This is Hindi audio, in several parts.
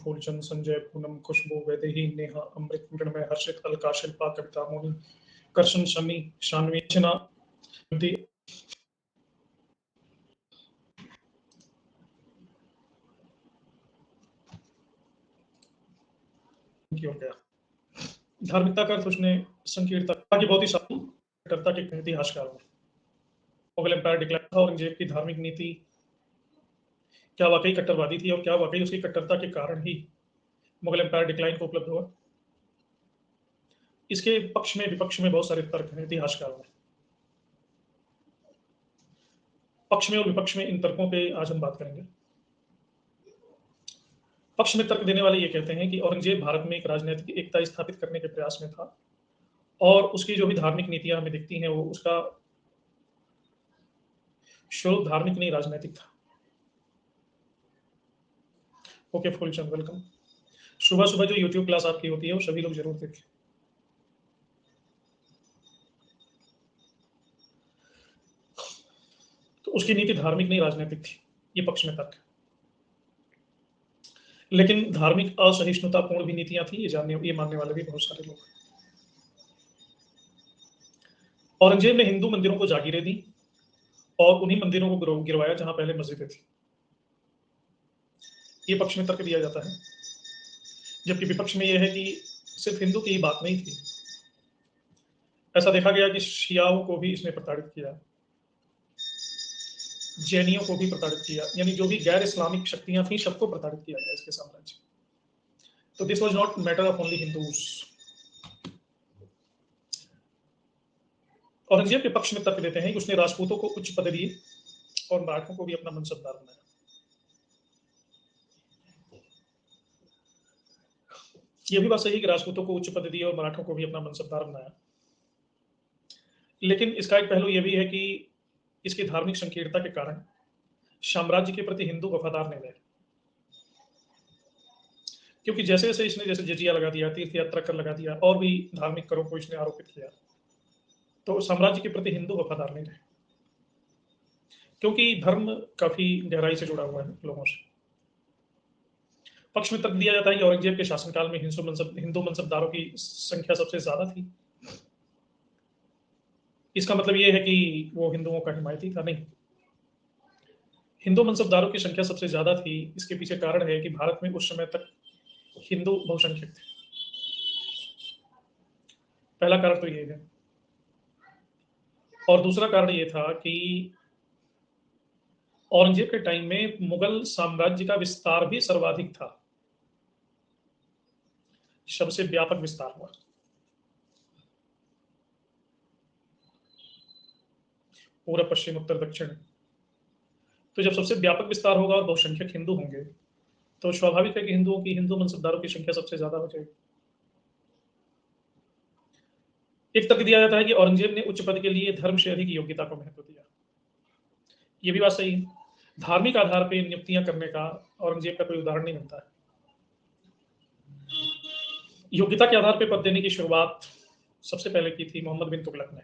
फूलचंद, संजय, पूनम, खुशबू, वैदेही, नेहा, अमृत, मृण्मय, हर्षित, अलका, शिल्पा, कविता, मोनी, करशन, शमी, शानवी, अर्चना, हो गया। धार्मिकता का अर्थ उसने संकीर्णता की बहुत ही सारी कट्टरता के इतिहासकार में मुगल एम्पायर डिक्लाइन था। औरंगजेब की धार्मिक नीति क्या वाकई कट्टरवादी थी और क्या वाकई उसकी कट्टरता के कारण ही मुगल एम्पायर डिक्लाइन को उपलब्ध हुआ? इसके पक्ष में विपक्ष में बहुत सारे तर्क हैं इतिहासकारों में। पक्ष में और विपक्ष में इन तर्कों पे आज हम बात करेंगे। पक्ष में तर्क देने वाले ये कहते हैं कि औरंगजेब भारत में एक राजनीतिक एकता स्थापित करने के प्रयास में था और उसकी जो भी धार्मिक नीतियां हमें दिखती हैं वो उसका शुरू धार्मिक नहीं राजनीतिक था। Okay Phoolchand, welcome. सुबह सुबह जो यूट्यूब क्लास आपकी होती है वो सभी लोग जरूर देखें। तो उसकी नीति धार्मिक नहीं राजनीतिक थी, ये पक्ष में तर्क है। लेकिन धार्मिक असहिष्णुतापूर्ण भी नीतियां थी, ये मानने वाले भी बहुत सारे लोग। औरंगजेब ने हिंदू मंदिरों को जागीरें दी और उन्हीं मंदिरों को गिरवाया जहां पहले मस्जिदें थी, ये पक्ष में तर्क दिया जाता है। जबकि विपक्ष में यह है कि सिर्फ हिंदू की ही बात नहीं थी, ऐसा देखा गया कि शियाओं को भी इसने प्रताड़ित किया, जैनियों को भी प्रताड़ित किया, यानी जो भी गैर इस्लामिक शक्तियां थी सबको प्रताड़ित किया गया इसके साम्राज्य। तो this was not matter of only Hindus. Aurangzeb के पक्ष में तर्क देते हैं कि उसने राजपूतों को उच्च पद दिए और मराठों को भी अपना मनसबदार बनाया। यह भी बात सही है कि राजपूतों को उच्च पद दिए और मराठों को भी अपना मनसबदार बनाया, लेकिन इसका एक पहलू यह भी है कि इसकी धार्मिक संकीर्णता के कारण साम्राज्य के प्रति हिंदू वफादार नहीं रहे, क्योंकि जैसे जैसे इसने जैसे जजिया लगा दिया, तीर्थ यात्रा कर लगा दिया और भी धार्मिक करों को इसने आरोपित किया, तो साम्राज्य के प्रति हिंदू वफादार नहीं रहे, क्योंकि धर्म काफी गहराई से जुड़ा हुआ है लोगों से। पक्ष में तर्क दिया जाता है कि औरंगजेब के शासनकाल में हिंदू मनसबदारों की संख्या सबसे ज्यादा थी। इसका मतलब यह है कि वो हिंदुओं का हिमायती था? नहीं, हिंदू मनसबदारों की संख्या सबसे ज्यादा थी। इसके पीछे कारण है कि भारत में उस समय तक हिंदू बहुसंख्यक थे। पहला कारण तो ये है, और दूसरा कारण ये था कि औरंगजेब के टाइम में मुगल साम्राज्य का विस्तार भी सर्वाधिक था, सबसे व्यापक विस्तार हुआ। पूर्व, पश्चिम, उत्तर, दक्षिण। तो जब सबसे व्यापक विस्तार होगा और बहुसंख्यक हिंदू होंगे तो स्वाभाविक है कि हिंदू मनसबदारों की संख्या सबसे ज्यादा हो जाएगी। एक तर्क दिया जाता है कि औरंगजेब ने उच्च पद के लिए धर्म से अधिक योग्यता को महत्व दिया। यह भी बात सही है। धार्मिक आधार पर नियुक्तियां करने का औरंगजेब का कोई उदाहरण नहीं मिलता है। योग्यता के आधार पर पद देने की शुरुआत सबसे पहले की थी मोहम्मद बिन तुगलक ने,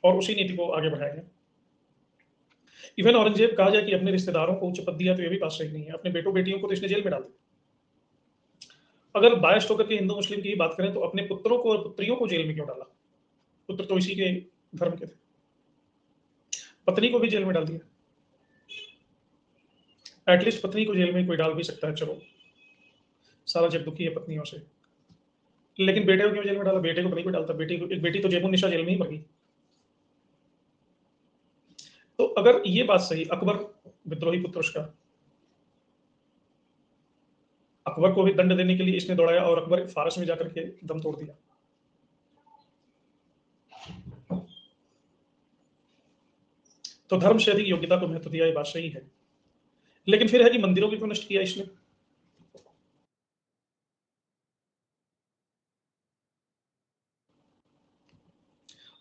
और उसी नीति को आगे बढ़ाया गया। इवन औरंगजेब कहा जाए कि अपने रिश्तेदारों को उच्च पद दिया तो यह भी बात सही नहीं है। अपने बेटों बेटियों को तो इसने जेल में डाल दिया। अगर बायस्ड होकर के हिंदू मुस्लिम की बात करें तो अपने पुत्रों को और पुत्रियों को जेल में क्यों डाला? पुत्र तो इसी के धर्म के थे। पत्नी को भी जेल में डाल दिया। एटलीस्ट पत्नी को जेल में कोई डाल भी सकता है, चलो, सारा जग दुखी है पत्नियों से, लेकिन बेटे को क्यों जेल में डाला? बेटे को नहीं कोई डालता। एक बेटी तो जयमुन्निसा जेल में ही मर गई। तो अगर ये बात सही, अकबर विद्रोही पुत्र उसका, अकबर को भी दंड देने के लिए इसने दौड़ाया और अकबर फारस में जाकर के दम तोड़ दिया। तो धर्म से अधिक योग्यता को महत्व दिया, ये बात सही है, लेकिन फिर है कि मंदिरों को क्यों नष्ट किया इसने?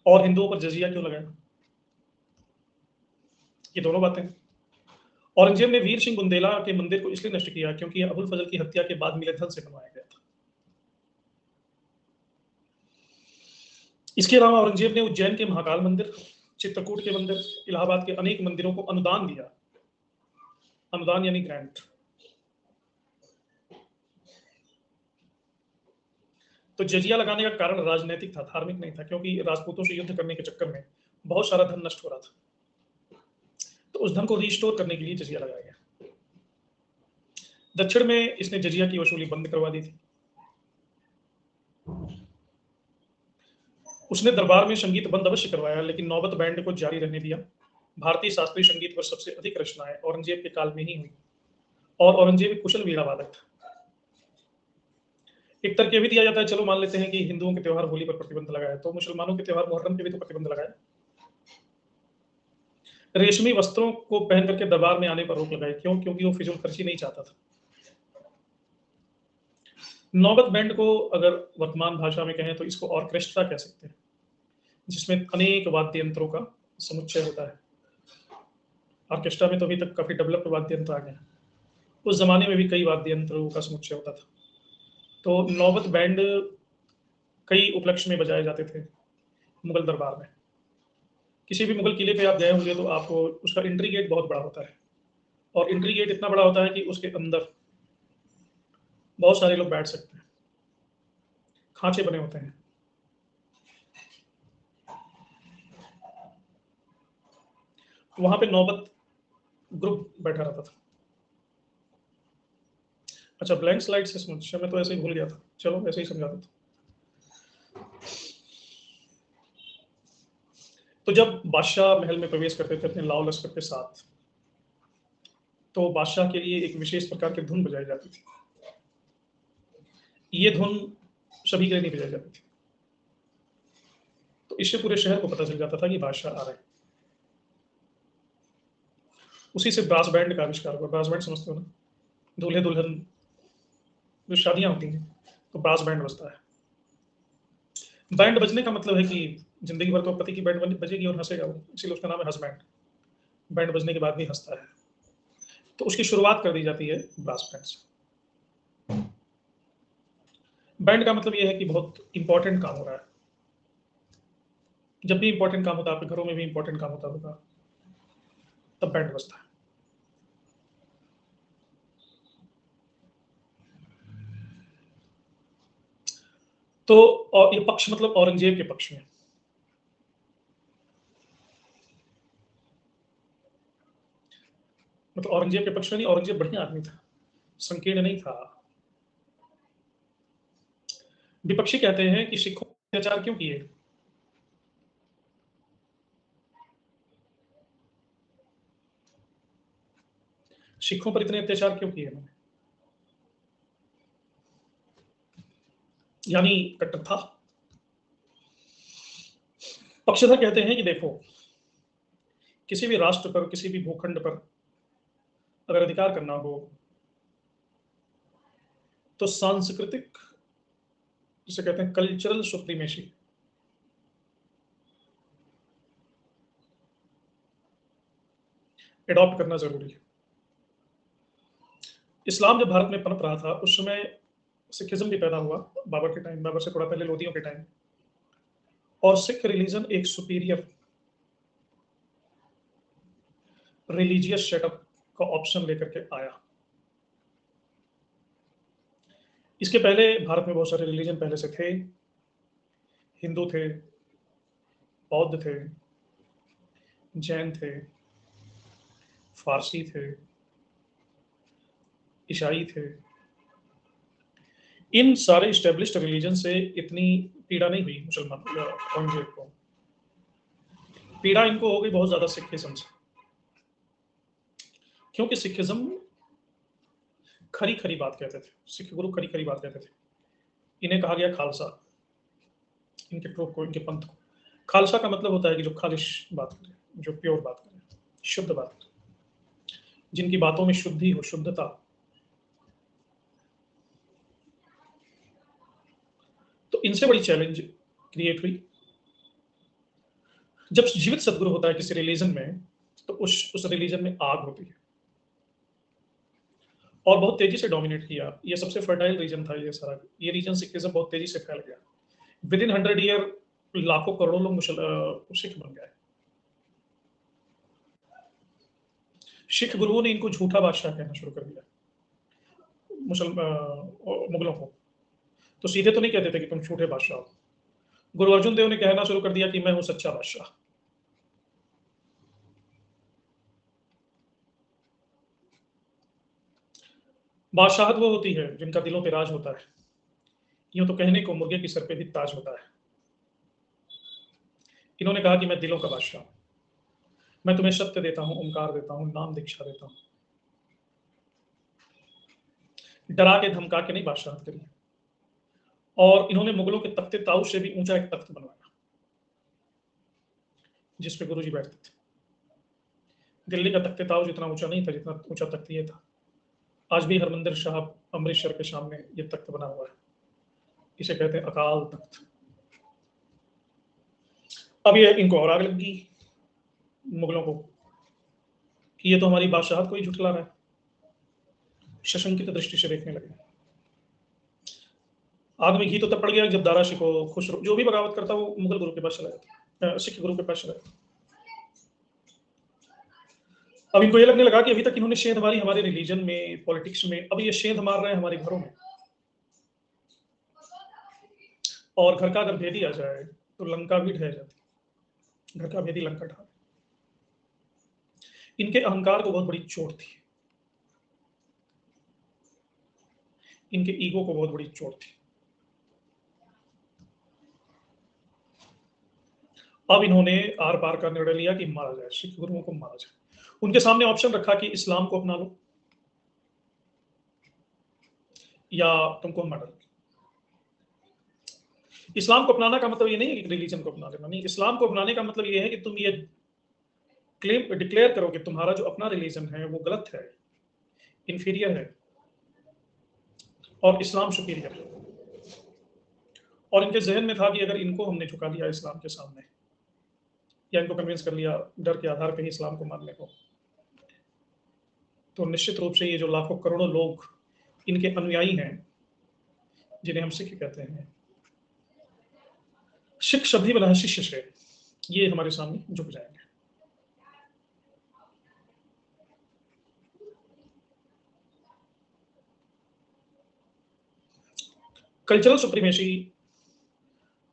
और हिंदुओं पर जजिया क्यों लगाया? ये दोनों बातें। औरंगजेब ने वीर सिंह बुंदेला के मंदिर को इसलिए नष्ट किया क्योंकि अबुल फजल की हत्या के बाद मिले धन से बनवाया गया था। इसके अलावा औरंगजेब ने उज्जैन के महाकाल मंदिर, चित्रकूट के मंदिर, इलाहाबाद के अनेक मंदिरों को अनुदान दिया। अनुदान यानी ग्रांट। तो जजिया लगाने का कारण राजनीतिक था, धार्मिक नहीं था, क्योंकि राजपूतों से युद्ध करने के चक्कर में बहुत सारा धन नष्ट हो रहा था। तो उस धन को रिस्टोर करने के लिए जजिया लगाया गया। दक्षिण में इसने जजिया की वसूली बंद करवा दी थी। उसने दरबार में संगीत बंद अवश्य करवाया, लेकिन नौबत बैंड को जारी रहने दिया। भारतीय शास्त्रीय संगीत पर सबसे अधिक रचनाएं औरंगजेब के काल में ही हुई, और औरंगजेब एक कुशल वीणा वादक था। एक तर्क यह भी दिया जाता है, चलो मान लेते हैं कि हिंदुओं के त्योहार होली पर प्रतिबंध लगाया, तो मुसलमानों के त्योहार मुहर्रम पे भी तो प्रतिबंध लगाया। रेशमी वस्त्रों को पहन करके दरबार में आने पर रोक लगाई, क्यों? क्योंकि वो फिजूल खर्ची नहीं चाहता था। नौबत बैंड को अगर वर्तमान भाषा में कहें तो इसको ऑर्केस्ट्रा कह सकते हैं, जिसमें अनेक वाद्य यंत्रों का समुच्चय होता है। ऑर्केस्ट्रा में तो अभी तक काफी डेवलप्ड वाद्य यंत्र आ गए हैं, उस जमाने में भी कई वाद्य यंत्रों का समुच्चय होता था। तो नौबत बैंड कई उपलक्ष्य में बजाए जाते थे मुगल दरबार में। किसी भी मुगल किले पे आप गए होंगे तो आपको उसका एंट्री गेट बहुत बड़ा होता है, और एंट्री गेट इतना बड़ा होता है कि उसके अंदर बहुत सारे लोग बैठ सकते हैं, खांचे बने होते हैं। वहां पे नौबत ग्रुप बैठा रहता था। अच्छा, ब्लैंक स्लाइड से समझ, मैं तो ऐसे ही भूल गया था, चलो ऐसे ही समझा देता। तो जब बादशाह महल में प्रवेश करते थे अपने लाव लश्कर के साथ, तो बादशाह के लिए एक विशेष प्रकार की धुन बजाई जाती थी। ये धुन सभी के लिए नहीं बजाई जाती थी, तो इससे पूरे शहर को पता चल जाता था कि बादशाह आ रहे हैं। उसी से ब्रास बैंड का आविष्कार हुआ। ब्रास बैंड समझते हो ना, दूल्हे दुल्हन जो शादियां होती हैं तो ब्रास बैंड बजता है। बैंड बजने का मतलब है कि जिंदगी भर तो पति की बैंड बजेगी और हंसेगा वो, इसीलिए उसका नाम है हंस बैंड। बैंड बजने के बाद भी हंसता है, तो उसकी शुरुआत कर दी जाती है ब्रास बैंड से। बैंड का मतलब यह है कि बहुत इंपॉर्टेंट काम हो रहा है। जब भी इंपॉर्टेंट काम होता है, आपके घरों में भी इंपॉर्टेंट काम होता होगा, तब बैंड बजता है। तो और ये पक्ष मतलब औरंगजेब के पक्ष में। मतलब औरंगजेब के पक्ष में नहीं, औरंगजेब बढ़िया आदमी था, संकीर्ण नहीं था। विपक्षी कहते हैं कि सिखों पर अत्याचार क्यों किए? सिखों पर इतने अत्याचार क्यों किए उन्होंने? यानी कट्टर था। पक्षधर कहते हैं कि देखो, किसी भी राष्ट्र पर, किसी भी भूखंड पर अगर अधिकार करना हो तो सांस्कृतिक, जिसे कहते हैं कल्चरल सुप्रीमेसी, एडॉप्ट करना जरूरी है। इस्लाम जब भारत में पनप रहा था उस समय सिखिज्म भी पैदा हुआ, बाबर के टाइम, बाबर से थोड़ा पहले लोधियों के टाइम। और सिख रिलीजन एक सुपीरियर रिलीजियस सेटअप का ऑप्शन लेकर के आया। इसके पहले भारत में बहुत सारे रिलीजन पहले से थे। हिंदू थे, बौद्ध थे, जैन थे, फारसी थे, ईसाई थे। इन सारे स्टेब्लिश्ड रिलीजन से इतनी पीड़ा नहीं हुई मुसलमान औरंगजेब को। पीड़ा इनको हो गई बहुत ज्यादा सिखिज्म से, क्योंकि सिखिज्म खरी खरी बात कहते थे, सिख गुरु खरी खरी बात कहते थे। इन्हें कहा गया खालसा, इनके ट्रुप को, इनके पंथ को। खालसा का मतलब होता है कि जो खालिश बात करे, जो प्योर बात करे, शुद्ध बात करे, जिनकी बातों में शुद्धि हो, शुद्धता। तो इनसे बड़ी चैलेंज क्रिएट हुई। जब जीवित सदगुरु होता है किसी रिलीजन में, तो उस रिलीजन में आग होती है, और बहुत तेजी से डोमिनेट किया। ये सबसे फर्टाइल रीजन था ये सारा, ये रीजन सिखिज्म बहुत तेजी से फैल गया। विद इन 100 ईयर लाखों करोड़ों लोग सिख बन गए। सिख गुरुओं ने इनको झूठा बादशाह कहना शुरू कर दिया, मुगलों को। तो सीधे तो नहीं कहते थे कि तुम झूठे बादशाह हो। गुरु अर्जुन देव ने कहना शुरू कर दिया कि मैं हूं सच्चा बादशाह। बादशाहत वो होती है जिनका दिलों पे राज होता है। यूं तो कहने को मुर्गे की सर पे भी ताज होता है। इन्होंने कहा कि मैं दिलों का बादशाह हूं, मैं तुम्हें सत्य देता हूं, ओंकार देता हूं, नाम दीक्षा देता हूं। डरा के धमका के नहीं बादशाहत करी। और इन्होंने मुगलों के तख्ते ताऊस से भी ऊंचा एक तख्त बनवाया जिसपे गुरु जी बैठते थे। दिल्ली का तख्ते ताऊस इतना ऊंचा नहीं था जितना ऊंचा तख्त ये था। आज भी हरमंदिर साहब अमृतसर के सामने ये तख्त बना हुआ है। इसे कहते हैं अकाल तख्त। अब ये इनको और आग लगी मुगलों को कि ये तो हमारी बादशाहत को ही झुठला रहा है। सशंकित दृष्टि से देखने लगे। आदमी घी तो तब पड़ गया जब दारा शिको खुसरो जो भी बगावत करता वो मुगल गुरु के पास चला जाता, सिख गुरु के पास चला जाता। अब इनको ये लगने लगा कि अभी तक इन्होंने सेंध मारी हमारे रिलीजन में, पॉलिटिक्स में, अब ये सेंध मार रहे हैं हमारे घरों में। और घर का अगर भेदी आ जाए तो लंका भी ढह जाती। घर का भेदी लंका ढा। इनके अहंकार को बहुत बड़ी चोट थी। इनके ईगो को बहुत बड़ी चोट थी। अब इन्होंने आर पार का निर्णय लिया कि मारा जाए, सिख गुरुओं को मारा जाए। उनके सामने ऑप्शन रखा कि इस्लाम को अपना लो या तुमको मर्डर। इस्लाम को अपनाना का मतलब ये नहीं है कि रिलीजन को अपना लेना, नहीं। इस्लाम को अपनाने का मतलब ये है कि तुम ये क्लेम डिक्लेयर करो कि तुम्हारा जो अपना रिलीजन है वो गलत है, इंफीरियर है, और इस्लाम सुपीरियर है। और इनके जहन में था कि अगर इनको हमने झुका दिया इस्लाम के सामने, या इनको कन्विंस कर लिया डर के आधार पर ही इस्लाम को मानने को, तो निश्चित रूप से ये जो लाखों करोड़ों लोग इनके अनुयायी हैं, जिन्हें हम सिख कहते हैं, सिख शब्द ही बना है शिष्य से, ये हमारे सामने झुक जाएंगे। कल्चरल सुप्रीमेसी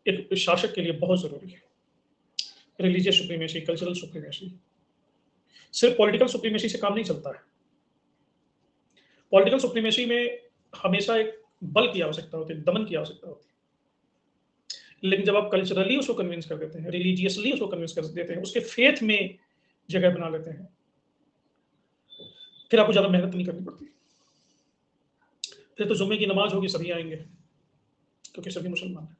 एक शासक के लिए बहुत जरूरी है। Religious supremacy, cultural supremacy. सिर्फ पॉलिटिकल सुप्रीमेसी से काम नहीं चलता है। पॉलिटिकल सुप्रीमेसी में हमेशा एक बल की आवश्यकता होती है, दमन की आवश्यकता होती है। लेकिन जब आप कल्चरली उसको कन्विंस कर देते हैं, रिलीजियसली उसको कन्विंस कर देते हैं, उसके फेथ में जगह बना लेते हैं, फिर आपको ज्यादा मेहनत नहीं करनी पड़ती। फिर तो जुम्मे की नमाज होगी, सभी आएंगे क्योंकि सभी मुसलमान हैं।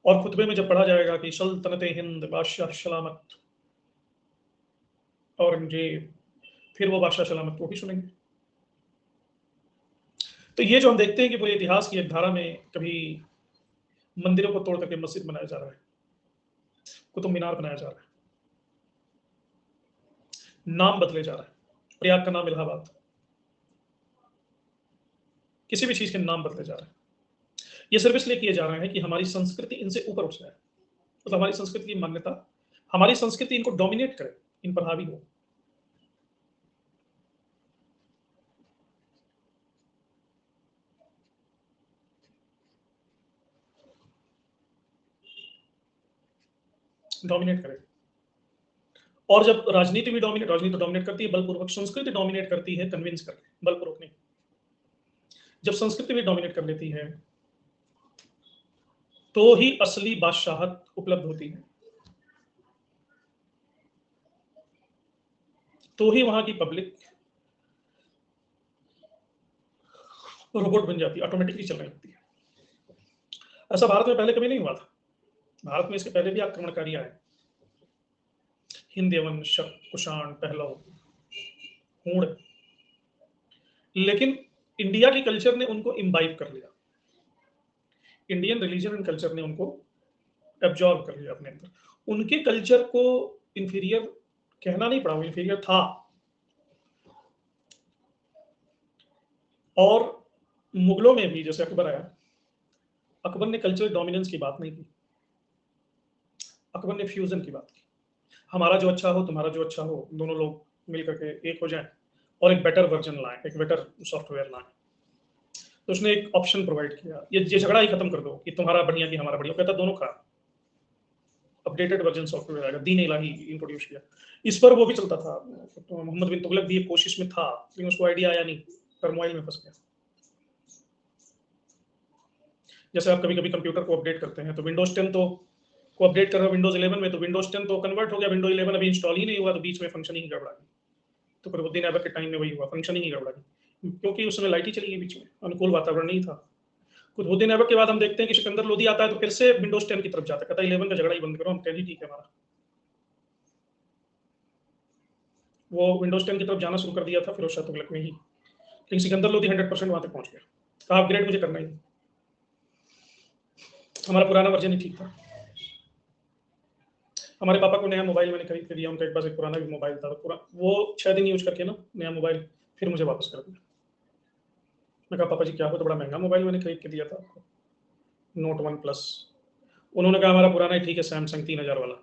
और खुतबे में जब पढ़ा जाएगा कि सल्तनत हिंद बादशाह सलामत औरंगजेब, फिर वो बादशाह सलामत को भी सुनेंगे। तो ये जो हम देखते हैं कि पूरे इतिहास की एक धारा में कभी मंदिरों को तोड़ करके मस्जिद बनाया जा रहा है, कुतुब मीनार बनाया जा रहा है, नाम बदले जा रहा है, प्रयाग का नाम इलाहाबाद, किसी भी चीज के नाम बदले जा रहे हैं। ये सिर्फ इसलिए किए जा रहे हैं कि हमारी संस्कृति इनसे ऊपर उठ जाए, मतलब हमारी संस्कृति की मान्यता, हमारी संस्कृति इनको डोमिनेट करे, इन पर हावी हो। डोमिनेट करे। और जब राजनीति भी डोमिनेट, राजनीति तो डोमिनेट करती है बलपूर्वक, संस्कृति डोमिनेट करती है कन्विंस करके, बलपूर्वक नहीं। जब संस्कृति भी डोमिनेट कर लेती है तो ही असली बादशाहत उपलब्ध होती है, तो ही वहां की पब्लिक रोबोट बन जाती है, ऑटोमेटिकली चलने लगती है। ऐसा भारत में पहले कभी नहीं हुआ था। भारत में इसके पहले भी आक्रमणकारी आए, हिंद यवन, शक, कुषाण, पहलव, हूण, लेकिन इंडिया की कल्चर ने उनको इम्बाइब कर लिया। इंडियन रिलीजन एंड कल्चर ने उनको एब्जॉर्ब कर लिया अपने अंदर। उनके कल्चर को इंफीरियर कहना नहीं पड़ा, वो इंफीरियर था। और मुगलों में भी जैसे अकबर आया, अकबर ने कल्चरल डोमिनेंस की बात नहीं की, अकबर ने फ्यूजन की बात की। हमारा जो अच्छा हो, तुम्हारा जो अच्छा हो, दोनों लोग मिलकर के एक हो जाएं और एक बेटर वर्जन लाएं, एक बेटर सॉफ्टवेयर लाएं। तो उसने एक ऑप्शन प्रोवाइड किया, ये झगड़ा ही खत्म कर दो कि तुम्हारा बढ़िया कि हमारा बढ़िया। कहता दोनों खराब। अपडेटेड वर्जन सॉफ्टवेयर आएगा, दीन इलाही इंट्रोड्यूस किया। इस पर वो भी चलता था, तो मोहम्मद बिन तुगलक भी एक कोशिश में था, लेकिन उसको आइडिया आया नहीं, टर्मोइल में फंस गया। जैसे आप कभी कभी कंप्यूटर को अपडेट करते हैं, तो विंडोज 10 तो को अपडेट कर रहे हो विंडोज 11 में, तो विंडोज 10 तो कन्वर्ट हो गया, विंडोज 11 अभी इंस्टॉल ही नहीं हुआ, तो बीच में फंक्शन ही गड़बड़ा गई। तो कुतुबुद्दीन ऐबक के टाइम में वही हुआ, फंक्शन ही गड़बड़ा गई, क्योंकि उस समय लाइट ही चली गई बीच में, अनुकूल वातावरण नहीं था। कुतुबुद्दीन ऐबक के बाद हम देखते हैं कि सिकंदर लोदी आता है, तो फिर से विंडोज 10 की तरफ जाता है, कहता है 11 का झगड़ा ही बंद करो, हम 10 ही ठीक है हमारा। वो विंडोज 10 की तरफ जाना शुरू कर दिया था फिरोज शाह तुगलक में ही, लेकिन सिकंदर लोदी 100% वहां तक पहुंच गया, कहा अपग्रेड मुझे करना ही, हमारा पुराना वर्जन ही ठीक था। हमारे पापा को नया मोबाइल मैंने खरीद के दिया, उनका एक पास एक पुराना भी मोबाइल था, पूरा वो 6 दिन यूज करके ना नया मोबाइल फिर मुझे वापस कर दिया। मैं कहा पापा जी क्या हो, तो बड़ा महंगा मोबाइल मैंने खरीद के दिया था आपको, नोट 1 प्लस। उन्होंने कहा हमारा पुराना ही ठीक है, सैमसंग 3000 वाला।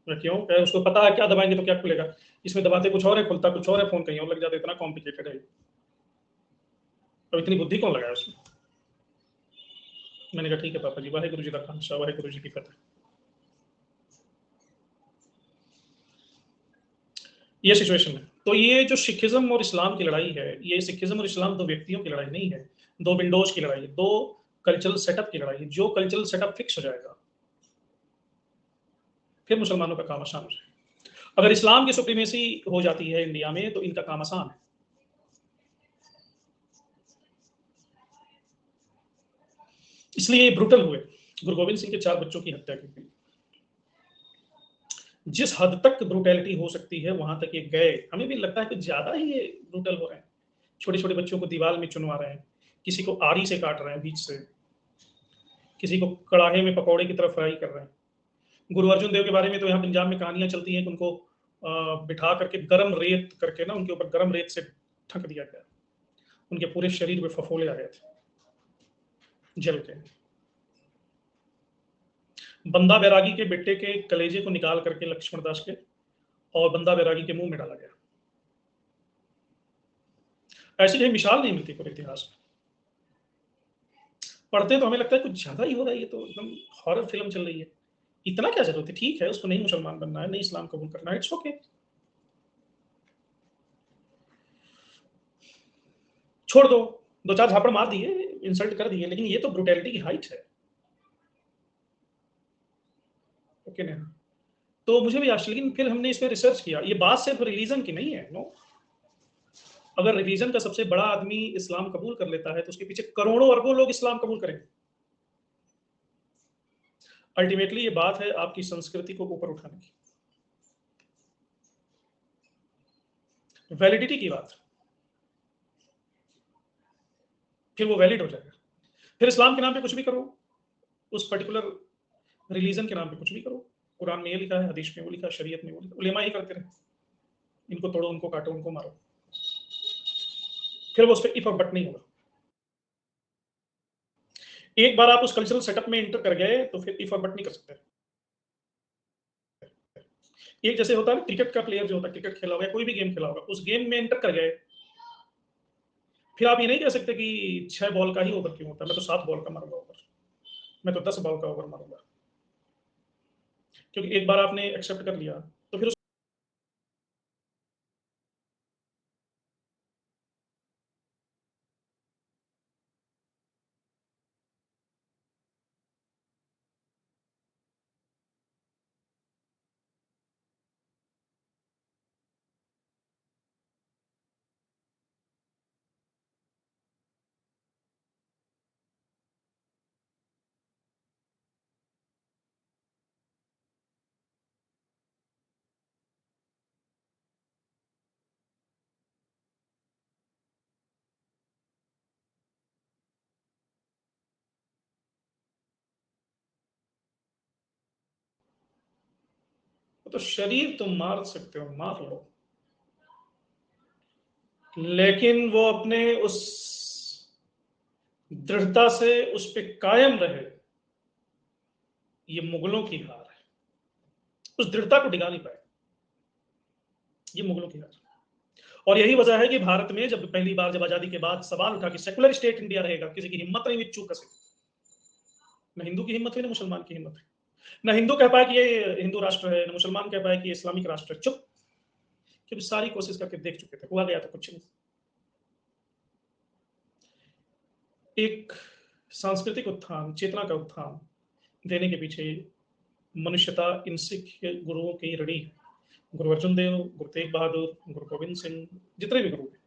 मैं क्यों, क्या उसको पता है क्या दबाएंगे तो क्या खुलेगा, इसमें दबाते कुछ और है, खुलता कुछ और है, फोन कहीं और लग जाता, इतना कॉम्प्लिकेटेड है। अब इतनी बुद्धि कौन लगाया उसमें। मैंने कहा ठीक है पापा जी, वाहेगुरु जी का खालसा वाहेगुरु जी की फतेह। ये सिचुएशन है। तो ये जो सिखिज्म और इस्लाम की लड़ाई है, ये सिखिज्म और इस्लाम दो व्यक्तियों की लड़ाई नहीं है, दो विंडोज की लड़ाई है, दो कल्चरल सेटअप की लड़ाई है। जो कल्चरल सेटअप फिक्स हो जाएगा फिर मुसलमानों का काम आसान हो जाएगा। अगर इस्लाम की सुप्रीमेसी हो जाती है इंडिया में तो इनका काम आसान है। इसलिए ये ब्रूटल हुए। गुरु गोविंद सिंह के 4 बच्चों की हत्या की गई। जिस हद तक ब्रूटैलिटी हो सकती है वहां तक ये गए। हमें भी लगता है कि ज्यादा ही ये ब्रूटल हो रहे हैं। छोटे छोटे बच्चों को दीवार में चुनवा रहे हैं, किसी को आरी से काट रहे हैं बीच से, किसी को कड़ाहे में पकौड़े की तरफ फ्राई कर रहे हैं। गुरु अर्जुन देव के बारे में तो यहाँ पंजाब में कहानियां चलती हैं कि उनको बिठा करके गर्म रेत करके ना उनके ऊपर गर्म रेत से ढक दिया गया, उनके पूरे शरीर में फफोले आ गए थे जल के। बंदा बैरागी के बेटे के कलेजे को निकाल करके लक्ष्मण दास के और बंदा बैरागी के मुंह में डाला गया। ऐसी कहीं मिसाल नहीं मिलती पूरे इतिहास में। पढ़ते तो हमें लगता है कुछ ज्यादा ही हो रहा है, ये तो एकदम हॉरर फिल्म चल रही है, इतना क्या जरूरत है। ठीक है, उसको नहीं मुसलमान बनना है, नहीं इस्लाम कबूल करना है, इट्स ओके, छोड़ दो, 2-4 झापड़ मार दिए, इंसल्ट कर दिए, लेकिन ये तो ब्रुटैलिटी की हाइट है। ओके ना। तो मुझे भी आश्चर्य, लेकिन फिर हमने इस पर रिसर्च किया, ये बात सिर्फ रिलीजन की नहीं है। नो, अगर रिलीजन का सबसे बड़ा आदमी इस्लाम कबूल कर लेता है तो उसके पीछे करोड़ों अरबों लोग इस्लाम कबूल करेंगे। अल्टीमेटली ये बात है आपकी संस्कृति को ऊपर उठाने की, वैलिडिटी की बात। फिर वो वैलिड हो जाएगा। फिर इस्लाम के नाम पे कुछ भी करो, उस पर्टिकुलर रिलीजन के नाम पे कुछ भी करो। कुरान में ये लिखा है, हदीस में वो लिखा है, शरीयत में वो लिखा, उलेमा ही करते रहे, इनको तोड़ो, उनको काटो, उनको मारो, फिर वो उस पर इफ और बट नहीं होगा। एक बार आप उस कल्चरल सेटअप में इंटर कर गए तो फिर इफ और बट नहीं कर सकते। एक जैसे होता है ना, क्रिकेट का प्लेयर जो होता है, क्रिकेट खेला होगा, कोई भी गेम खेला होगा, उस गेम में एंटर कर गए, फिर आप ये नहीं कह सकते कि 6 बॉल का ही ओवर क्यों होता है, मैं तो 7 बॉल का मारूंगा ओवर, मैं तो 10 बॉल का ओवर मारूंगा। क्योंकि एक बार आपने एक्सेप्ट कर लिया तो फिर तो शरीर तुम मार सकते हो, मार लो, लेकिन वो अपने उस दृढ़ता से उस पे कायम रहे, ये मुगलों की हार है। उस दृढ़ता को डिगा नहीं पाए, ये मुगलों की हार। और यही वजह है कि भारत में जब पहली बार जब आजादी के बाद सवाल उठा कि सेकुलर स्टेट इंडिया रहेगा, किसी की हिम्मत नहीं हुई चूक कसे, न हिंदू की हिम्मत हुई, न मुसलमान की हिम्मत हुई, न हिंदू कह पाए कि ये हिंदू राष्ट्र है, न मुसलमान कह पाए कि ये इस्लामिक राष्ट्र है। चुप, क्योंकि सारी कोशिश करके देख चुके थे, हुआ गया तो कुछ नहीं। एक सांस्कृतिक उत्थान, चेतना का उत्थान देने के पीछे मनुष्यता इन सिख गुरुओं की रड़ी है। गुरु अर्जुन देव, गुरु तेग बहादुर, गुरु गोविंद सिंह, जितने भी गुरु हैं,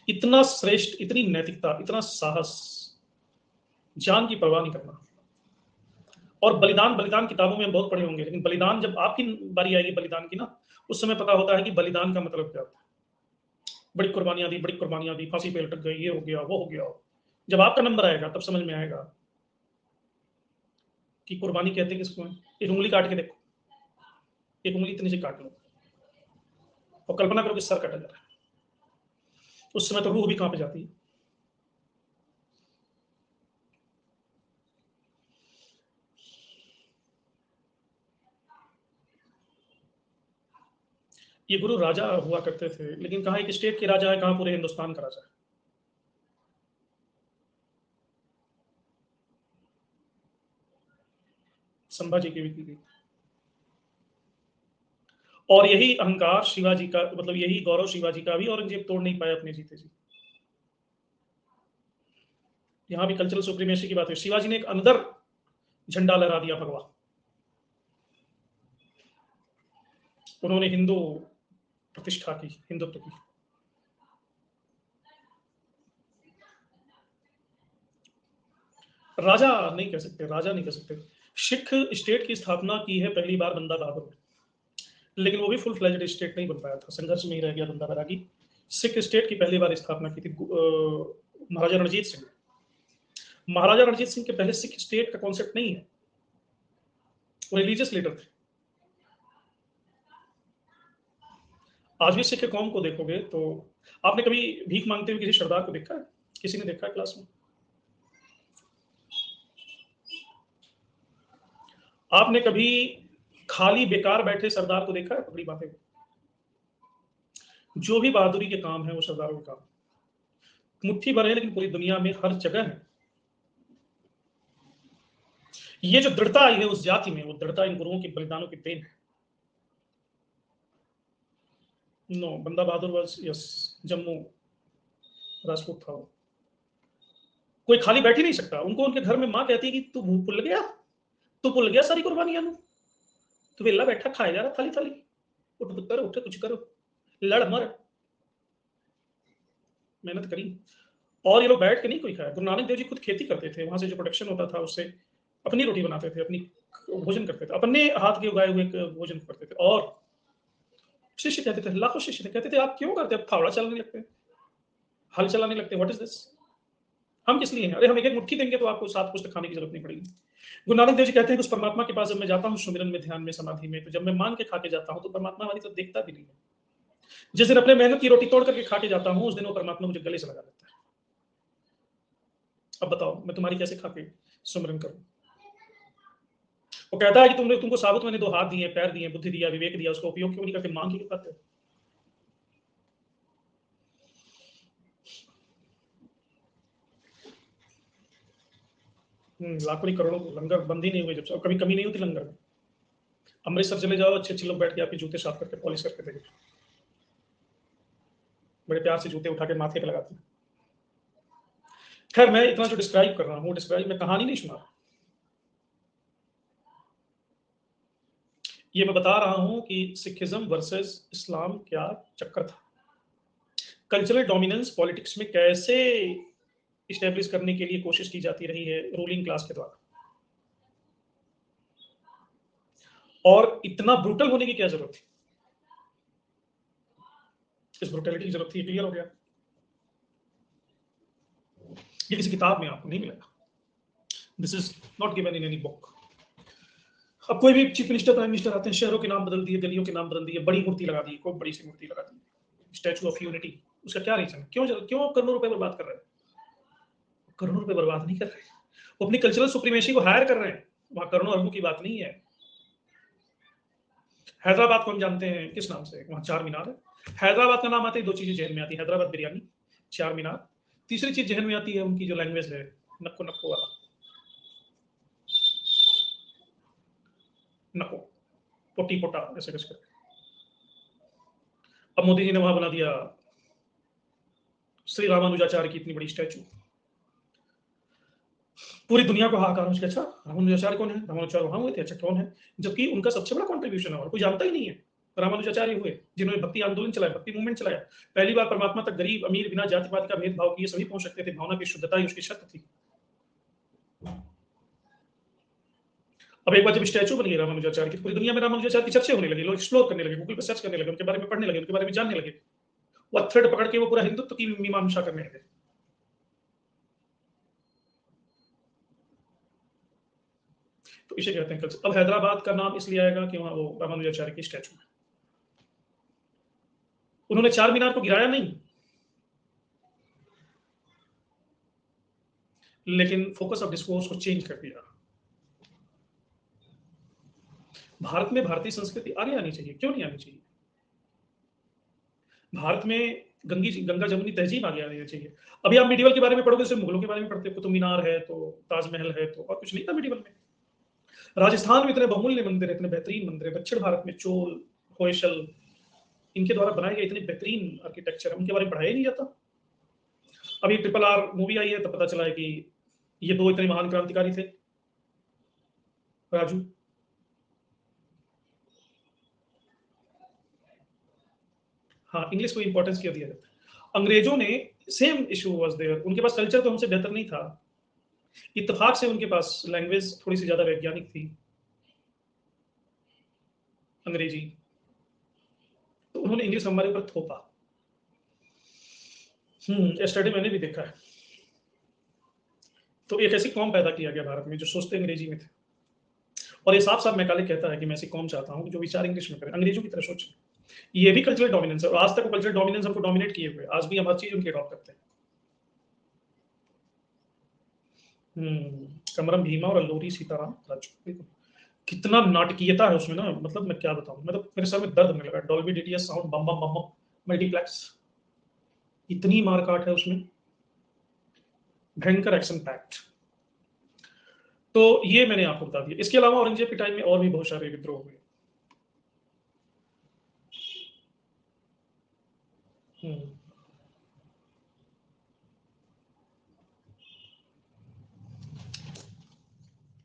इतना श्रेष्ठ, इतनी नैतिकता, इतना साहस, जान की परवाह नहीं करना। और बलिदान, बलिदान किताबों में हम बहुत पढ़े होंगे, लेकिन बलिदान जब आपकी बारी आएगी बलिदान की ना, उस समय पता होता है कि बलिदान का मतलब क्या होता है। बड़ी कुर्बानियां दी, बड़ी कुर्बानियां दी, फांसी पे लटक गई, ये हो गया, वो हो गया। जब आपका नंबर आएगा तब समझ में आएगा कि कुर्बानी कहते हैं किसको है। एक उंगली काट के देखो, एक उंगली इतनी से काट लो और कल्पना करो कि सर कटा जा रहा है, उस समय तो रूह भी कांप जाती है। ये गुरु राजा हुआ करते थे, लेकिन कहाँ एक स्टेट के राजा है, कहाँ पूरे हिंदुस्तान का राजा है। संभाजी की भी की गई। और यही अहंकार शिवाजी का, मतलब यही गौरव शिवाजी का भी औरंगजेब तोड़ नहीं पाया अपने जीते जी। यहां भी कल्चरल सुप्रीमेसी की बात है। शिवाजी ने एक अंदर झंडा लहरा दिया भगवा, उन्होंने हिंदू प्रतिष्ठा की, हिंदुत्व की। राजा नहीं कह सकते, राजा नहीं कह सकते। सिख स्टेट की स्थापना की है पहली बार बंदा बहादुर, लेकिन वो भी फुल फ्लेज्ड स्टेट नहीं बन पाया था, संघर्ष में ही रह गया बंदा बैरागी। सिख स्टेट की पहली बार स्थापना की थी महाराजा रणजीत सिंह। महाराजा रणजीत सिंह के पहले सिख स्टेट का कॉन्सेप्ट नहीं है, वो रिलीजियस लीडर थे। आज भी सिख कौम को देखोगे तो, आपने कभी भीख मांगते हुए किसी सरदार को देखा है? किसी ने देखा है क्लास में? आपने कभी खाली बेकार बैठे सरदार को देखा है पगड़ी बांधे हुए? जो भी बहादुरी के काम है वो सरदारों के काम, मुट्ठी भर है लेकिन पूरी दुनिया में हर जगह है। ये जो दृढ़ता आई है उस जाति में, वो दृढ़ता इन गुरुओं के बलिदानों की देन है। नो, बंदा बहादुर वाज, यस, जम्मू राजपूत था वो। कोई खाली बैठ ही नहीं सकता। उनको उनके घर में माँ कहती है कि तू भूल गया, तू भूल गया सारी कुर्बानियां, तू वेला बैठा खाए जा रहा थाली थाली, उठ पुत्र उठ, कुछ करो, लड़ मर, मेहनत करी। और ये लोग बैठ के नहीं कोई खाया। गुरु नानक देव जी खुद खेती करते थे, वहां से जो प्रोडक्शन होता था उससे अपनी रोटी बनाते थे, अपनी भोजन करते थे, अपने हाथ के उगाए हुए भोजन करते थे। और शिष्य कहते थे, लाखों शिष्य थे, कहते थे आप क्यों करते, अब फावड़ा चलाने लगते, हल चलाने लगते, व्हाट इज दिस, हम किस लिए हैं? अरे हम एक एक मुट्ठी देंगे तो आपको 7 पुस्तक खाने की जरूरत नहीं पड़ेगी। गुरु नानक देव जी कहते हैं कि उस परमात्मा के पास जब मैं जाता हूँ सुमिरन में, ध्यान में, समाधि में, तो जब मैं मांग के खा के जाता हूँ तो परमात्मा हमारी तरफ देखता भी नहीं है। जिस दिन अपने मेहनत की रोटी तोड़ करके खा के जाता हूँ उस दिन वो परमात्मा मुझे गले से लगा देता है। अब बताओ मैं तुम्हारी कैसे खा के सुमिरन करूं? वो कहता है कि तुमको साबुत मैंने 2 हाथ दिए, पैर दिए, बुद्धि दिया, विवेक दिया, उसका उपयोग क्यों नहीं करते? मांग के खाते। लाखों नहीं करोड़ों लंगर बंद ही नहीं हुए जब से, और कभी कमी नहीं होती लंगर में। अमृतसर चले जाओ, अच्छे अच्छे लोग बैठ के आपके जूते साफ करके पॉलिश करके देंगे, बड़े प्यार से जूते उठा के माथे पे लगाते हैं। खैर मैं इतना जो डिस्क्राइब कर रहा हूँ, डिस्क्राइब मैं कहानी नहीं सुना रहा, ये मैं बता रहा हूं कि सिखिज्म वर्सेस इस्लाम क्या चक्कर था, कल्चरल डोमिनेंस पॉलिटिक्स में कैसे इस्टेब्लिश करने के लिए कोशिश की जाती रही है रूलिंग क्लास के द्वारा, और इतना ब्रूटल होने की क्या जरूरत थी? इस ब्रूटलिटी की जरूरत थी, क्लियर हो गया। ये किसी किताब में आपको नहीं मिलेगा, this is not given in any book. अब कोई भी चीफ मिनिस्टर, प्राइम मिनिस्टर आते हैं, शहरों के नाम बदल दिए, गलियों के नाम बदल दिए, बड़ी मूर्ति लगा दी, कोई बड़ी सी मूर्ति लगा दी, स्टैचू ऑफ यूनिटी, उसका क्या रीजन है? क्यों करोड़ों रुपए बर्बाद कर रहे हैं? करोड़ों रुपए बर्बाद नहीं कर रहे, वो अपनी कल्चरल सुप्रीमेसी को हायर कर रहे हैं। वहां करोड़ों अरबों की बात नहीं है। हैदराबाद को हम जानते हैं किस नाम से? वहां 4 मीनार है। हैदराबाद का नाम आते ही दो चीजें जहन में आती है, हैदराबाद बिरयानी, चार मीनार। तीसरी चीज जहन में आती है उनकी जो लैंग्वेज है, नक्को नक्को वाला, नको पोटी पोटा ऐसे कुछ करके। अब मोदी जी ने वहां बना दिया श्री रामानुजाचार्य की इतनी बड़ी स्टैचू, पूरी दुनिया को हाहाकार हो, अच्छा रामानुजाचार्य कौन है, रामानुजाचार्य वहां हुए थे, अच्छा कौन है, जबकि उनका सबसे बड़ा कॉन्ट्रीब्यूशन है और कोई जानता ही नहीं है। रामानुजाचार्य हुए जिन्होंने भक्ति आंदोलन चलाया, भक्ति मूवमेंट चलाया, पहली बार परमात्मा तक गरीब अमीर बिना जातिवाद का भेदभाव किए सभी पहुंच सकते थे, भावना की शुद्धता ही उसकी शक्ति थी। अब एक बार जब स्टैचू बन गई रामानुजाचार्य की, पूरी दुनिया में रामानुजाचार्य की चर्चा होने लगी, लोग एक्सप्लोर करने लगे, गूगल पर सर्च करने लगे, उनके बारे में पढ़ने लगे, उनके बारे में जानने लगे, वो थ्रेड पकड़ के वो पूरा हिंदुत्व की मीमांसा करने लगे। तो इसे कहते हैं कल्चर। अब हैदराबाद का नाम इसलिए आएगा कि वहां वो रामानुजाचार्य की स्टैचू है। उन्होंने चार मीनार को गिराया नहीं, लेकिन फोकस ऑफ डिस्कोर्स को चेंज कर दिया। भारत में भारतीय संस्कृति आगे आनी चाहिए, क्यों नहीं आनी चाहिए? भारत में गंगा जमुनी तहजीब आगे आनी चाहिए। अभी आप मिडिवल के बारे में पढ़ोगे, सिर्फ मुगलों के बारे में पढ़ते हो, कुतुब मीनार है तो ताजमहल है तो, और कुछ नहीं था मिडिवल में। राजस्थान में इतने बहुमूल्य मंदिर है, इतने बेहतरीन मंदिर है, दक्षिण भारत में चोल, होयसल, इनके द्वारा बनाए गए इतने बेहतरीन आर्किटेक्चर है, उनके बारे में पढ़ाया ही नहीं जाता। अभी RRR मूवी आई है तो पता चला है कि ये दो इतने महान क्रांतिकारी थे, राजू। हाँ, इंग्लिश को इंपॉर्टेंस क्यों दिया जाता है? अंग्रेजों ने, सेम इशू वाज देयर, उनके पास कल्चर तो हमसे बेहतर नहीं था, इत्तेफाक से उनके पास लैंग्वेज थोड़ी सी ज्यादा वैज्ञानिक थी, अंग्रेजी, तो उन्होंने इंग्लिश हमारे ऊपर थोपा। स्टडी मैंने भी देखा है। तो एक ऐसी कौम पैदा किया गया भारत में जो सोचते अंग्रेजी में थे, और ये साफ साफ मैकाले कहता है कि मैं ऐसी कौम चाहता हूँ जो विचार इंग्लिश में करे, अंग्रेजों की तरह सोचे। ये भी कल्चरल डोमिनेंस है, और आज तक वो कल्चरल डोमिनेंस हमको डोमिनेट किए हुए, आज भी हम हर चीज उनकी अडॉप्ट करते हैं। कमरम भीमा और अल्लूरी सीताराम राजू, कितना नाटकीयता है उसमें ना, मतलब मैं क्या बताऊं, मतलब मेरे सर में दर्द होने लगा। डॉल्बी डीटीएस साउंड, बम बम बम बम, मल्टीप्लेक्स, इतनी मारकाट है उसमें, भयंकर एक्शन पैक्ट। तो ये मैंने आपको बता दिया। इसके अलावा औरंगजेब के टाइम में और भी बहुत सारे विद्रोह हुए। हम्म,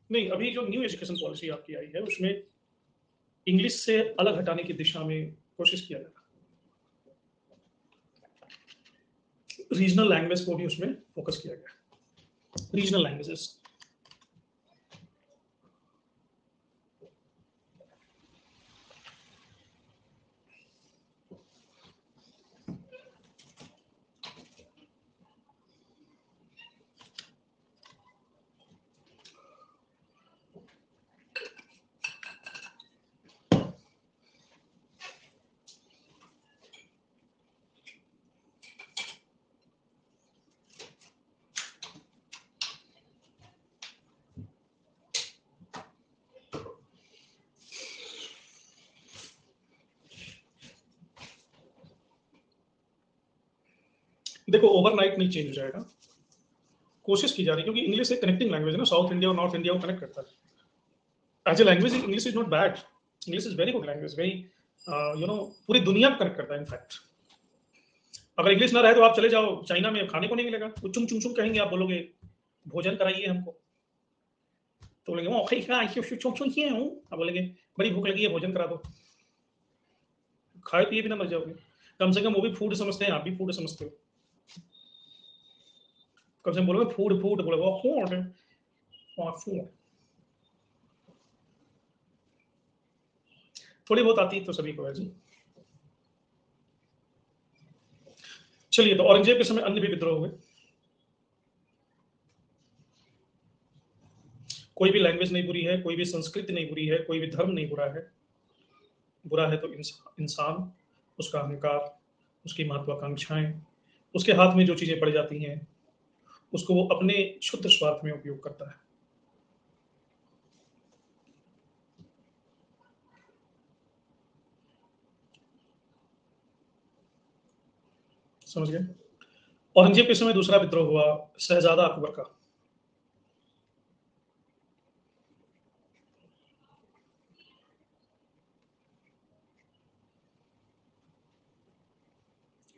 नहीं, अभी जो न्यू एजुकेशन पॉलिसी आपकी आई है उसमें इंग्लिश से अलग हटाने की दिशा में कोशिश किया जा रहा है, रीजनल लैंग्वेज को भी उसमें फोकस किया गया, रीजनल लैंग्वेजेस। देखो, ओवरनाइट नहीं चेंज हो जाएगा, कोशिश की जा रही है, क्योंकि इंग्लिश एक कनेक्टिंग लैंग्वेज है ना, साउथ इंडिया और नॉर्थ इंडिया को कनेक्ट करता है। As a language English is not bad, English is very good language, very पूरी दुनिया को कनेक्ट करता है इनफैक्ट। अगर इंग्लिश ना रहे तो आप चले जाओ चाइना में, खाने को नहीं मिलेगा, वो चुम चुम चुम कहेंगे, आप बोलोगे भोजन कराइए हमको, तो बोलेंगे वो चुम चुम किए हूँ, आप बोलेंगे बड़ी भूख लगी है भोजन करा दो, खाए पिए बिना मर जाओगे। कम से कम वो भी फूड समझते हैं, आप भी फूड समझते हो, कम से कम बोलोगे फूड फूड, बोलोगे फूड फूड। थोड़ी बहुत आती है तो सभी को है जी। चलिए, तो औरंगजेब के समय अन्य भी विद्रोह हुए। कोई भी लैंग्वेज नहीं बुरी है, कोई भी संस्कृति नहीं बुरी है, कोई भी धर्म नहीं बुरा है। बुरा है तो इंसान, उसका अहंकार, उसकी महत्वाकांक्षाएं, उसके हाथ में जो चीजें पड़ जाती हैं उसको वो अपने शुद्ध स्वार्थ में उपयोग करता है। समझ गए। औरंगजेब के समय दूसरा विद्रोह हुआ शहजादा अकबर का।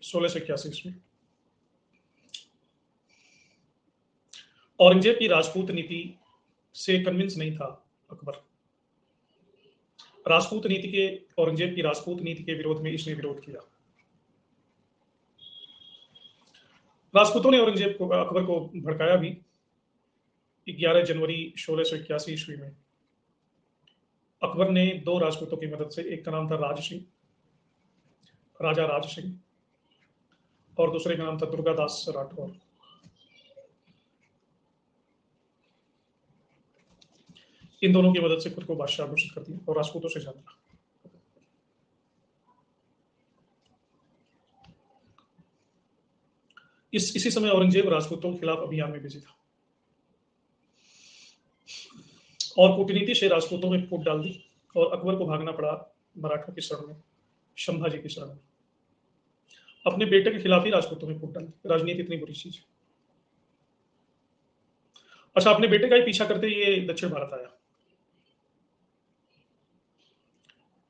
सोलह सौ इक्यासी ईस्वी। औरंगजेब की राजपूत नीति से कन्विंस नहीं था अकबर। राजपूत नीति के औरंगजेब की राजपूत नीति के विरोध में इसने विरोध किया। राजपूतों ने औरंगजेब को अकबर को भड़काया भी। 11 जनवरी 1681 ईस्वी में अकबर ने 2 राजपूतों की मदद से, एक का नाम था राज सिंह, राजा राज सिंह, और दूसरे का नाम था दुर्गादास राठौर। इन दोनों की मदद से खुद को बादशाह घोषित कर दिया और राजपूतों से जाना। इसी समय औरंगजेब राजपूतों के खिलाफ अभियान में बिजी था और कूटनीति से राजपूतों में फूट डाल दी और अकबर को भागना पड़ा मराठों की शरण में, संभाजी की शरण में। अपने बेटे के खिलाफ ही राजपूतों में फूट डाल दी। राजनीति इतनी बुरी चीज। अच्छा, अपने बेटे का ही पीछा करते ये दक्षिण भारत आया,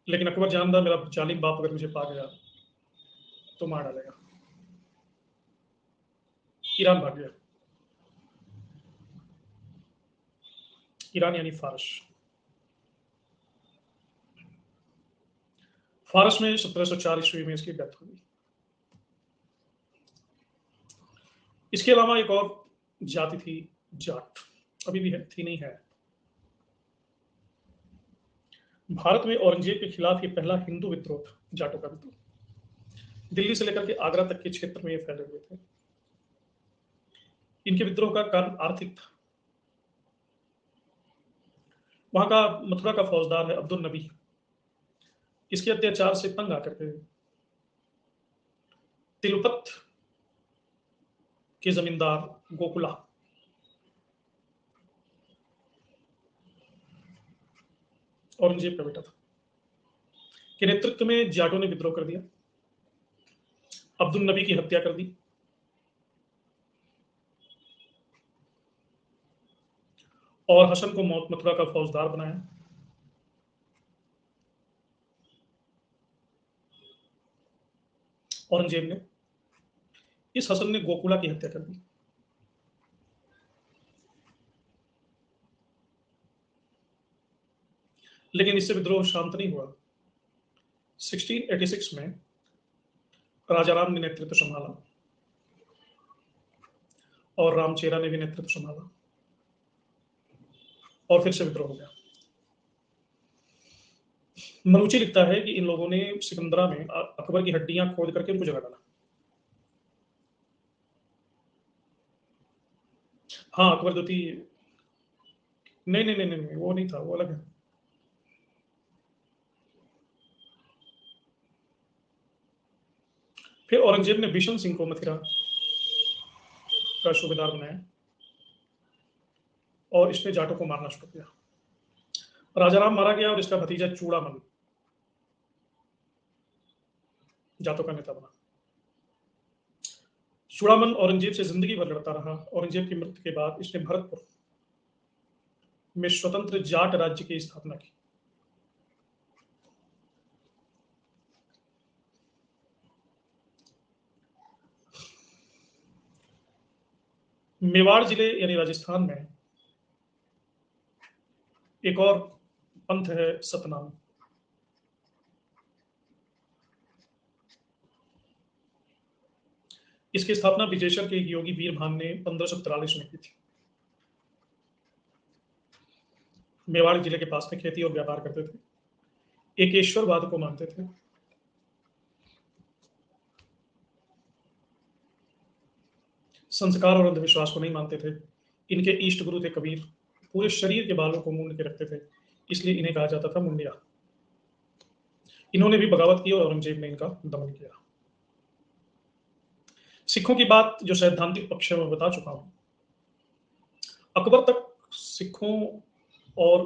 लेकिन अकबर जानदा मेरा जालिम बाप अगर मुझे पा गया तो मार डालेगा। ईरान भाग गया। ईरान यानी फारस। फारस में 1704 ईस्वी में इसकी डेथ हुई। इसके अलावा एक और जाति थी, जाट। अभी भी है, थी नहीं है। भारत में औरंगजेब के खिलाफ ये पहला हिंदू विद्रोह था, जाटों का विद्रोह। दिल्ली से लेकर के आगरा तक के क्षेत्र में ये फैले हुए थे। इनके विद्रोह का कारण आर्थिक था। वहां का मथुरा का फौजदार है अब्दुल नबी। इसके अत्याचार से तंग आकर के तिलपत के जमींदार गोकुला औरंगजेब का बेटा था, के नेतृत्व में जाटों ने विद्रोह कर दिया। अब्दुल नबी की हत्या कर दी और हसन को मथुरा का फौजदार बनाया। औरंगजेब ने, इस हसन ने गोकुला की हत्या कर दी। लेकिन इससे विद्रोह शांत नहीं हुआ। 1686 में राजाराम ने नेतृत्व संभाला और रामचेरा ने भी नेतृत्व संभाला और फिर से विद्रोह हो गया। मनुची लिखता है कि इन लोगों ने सिकंदरा में अकबर की हड्डियां खोद करके उनको जला डाला। हाँ, अकबर द्वितीय। नहीं नहीं नहीं नहीं, वो नहीं था, वो अलग है। फिर औरंगजेब ने बिशन सिंह को मथिरा का सूबेदार बनाया और इसने जाटों को मारना शुरू किया। राजाराम मारा गया और इसका भतीजा चूड़ामन जाटों का नेता बना। चूड़ामन औरंगजेब से जिंदगी भर लड़ता रहा। औरंगजेब की मृत्यु के बाद इसने भरतपुर में स्वतंत्र जाट राज्य की स्थापना की। मेवाड़ जिले यानी राजस्थान में एक और पंथ है सतनाम। इसकी स्थापना विजेश्वर के योगी वीरभान ने 1543 में की थी। मेवाड़ जिले के पास में खेती और व्यापार करते थे। एकेश्वरवाद को मानते थे। संस्कार और अंधविश्वास को नहीं मानते थे। इनके इष्ट गुरु थे कबीर। पूरे शरीर के बालों को मूंड के रखते थे, इसलिए इन्हें कहा जाता था मुंडिया। इन्होंने भी बगावत की और औरंगजेब ने इनका दमन किया। सिखों की बात जो सैद्धांतिक पक्ष में बता चुका हूं। अकबर तक सिखों और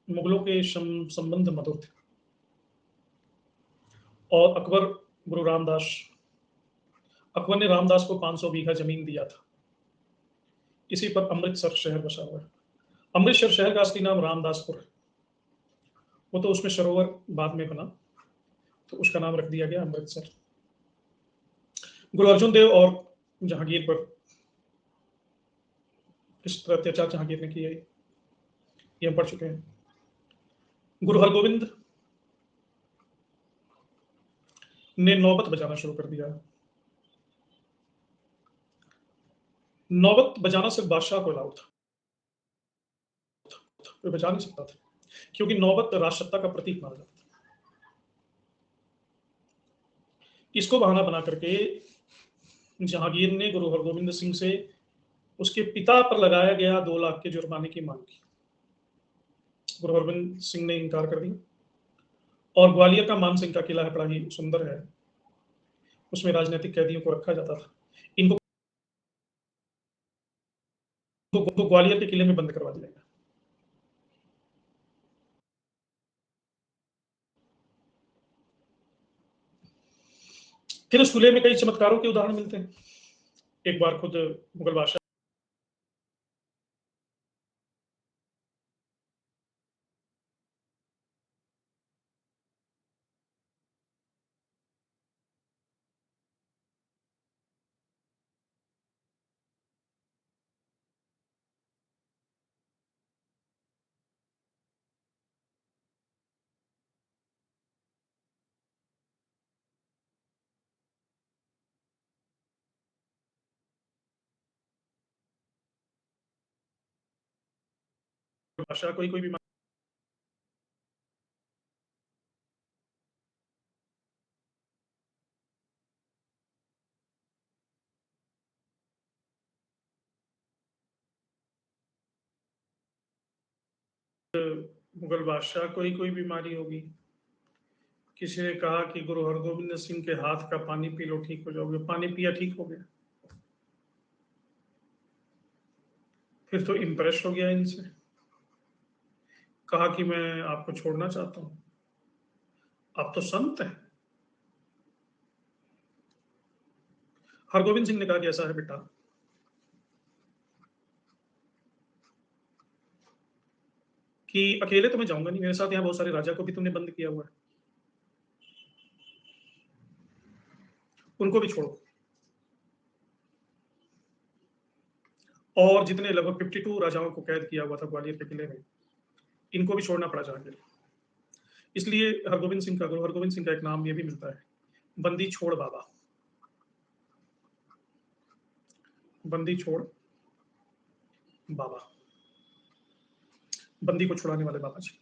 मुगलों के संबंध मधुर थे और अकबर गुरु रामदास अकबर ने रामदास को 500 बीघा जमीन दिया था। इसी पर अमृतसर शहर बसा हुआ है। अमृतसर शहर का असली नाम रामदासपुर है। वो तो उसमें सरोवर बाद में बना, तो उसका नाम रख दिया गया अमृतसर। गुरु अर्जुन देव और जहांगीर पर किस तरह अत्याचार जहांगीर ने किया, ये हम पढ़ चुके हैं। गुरु हरगोविंद ने नौबत बजाना शुरू कर दिया। नौबत बजाना सिर्फ बादशाह को अलाउड था, कोई बजा नहीं सकता था, क्योंकि नौबत राजसत्ता का प्रतीक माना जाता था। इसको बहाना बना करके जहांगीर ने गुरु हरगोविंद सिंह से उसके पिता पर लगाया गया 2 लाख के जुर्माने की मांग की। गुरु हरगोविंद सिंह ने इनकार कर दिया। और ग्वालियर का मान सिंह का किला है, बड़ा ही सुंदर है, उसमें राजनीतिक कैदियों को रखा जाता था। इनको तो ग्वालियर के किले में बंद करवा दिया गया। फिर उस किले में कई चमत्कारों के उदाहरण मिलते हैं। एक बार खुद मुगल बादशाह कोई कोई भी मुगल बादशाह को ही कोई बीमारी होगी। किसी ने कहा कि गुरु हरगोविंद सिंह के हाथ का पानी पी लो, ठीक हो जाओगे। पानी पिया, ठीक हो गया। फिर तो इम्प्रेस हो गया इनसे, कहा कि मैं आपको छोड़ना चाहता हूं, आप तो संत हैं। हरगोविंद सिंह ने कहा कि ऐसा है बेटा कि अकेले तो मैं जाऊंगा नहीं, मेरे साथ यहाँ बहुत सारे राजा को भी तुमने बंद किया हुआ है, उनको भी छोड़ो। और जितने लगभग 52 राजाओं को कैद किया हुआ था ग्वालियर के किले में, इनको भी छोड़ना पड़ा जहांगीर। इसलिए हरगोविंद सिंह का, गुरु हरगोविंद सिंह का एक नाम ये भी मिलता है, बंदी छोड़ बाबा। बंदी छोड़ बाबा, बंदी को छुड़ाने वाले बाबा जी।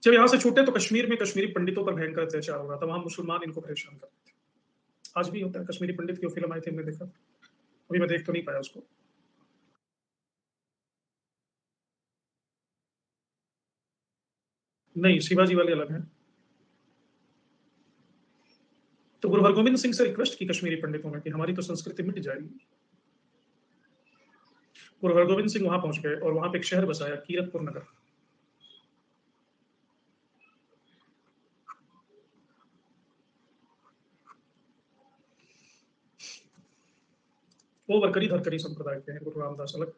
जब यहां से छूटे तो कश्मीर में कश्मीरी पंडितों पर भयंकर अत्याचार हो रहा था। वहां मुसलमान इनको परेशान करते थे। आज भी होता है। कश्मीरी पंडित की फिल्म आई थी, हमने देखा, अभी मैं देख तो नहीं पाया उसको। नहीं, शिवाजी वाले अलग हैं। तो गुरु हरगोविंद सिंह से रिक्वेस्ट की कश्मीरी पंडितों ने कि हमारी तो संस्कृति मिट जाएगी। गुरु हरगोविंद सिंह वहां पहुंच गए और वहां पे एक शहर बसाया, कीरतपुर नगर। वो वरकरी धरकरी संप्रदाय के हैं, गुरु रामदास अलग।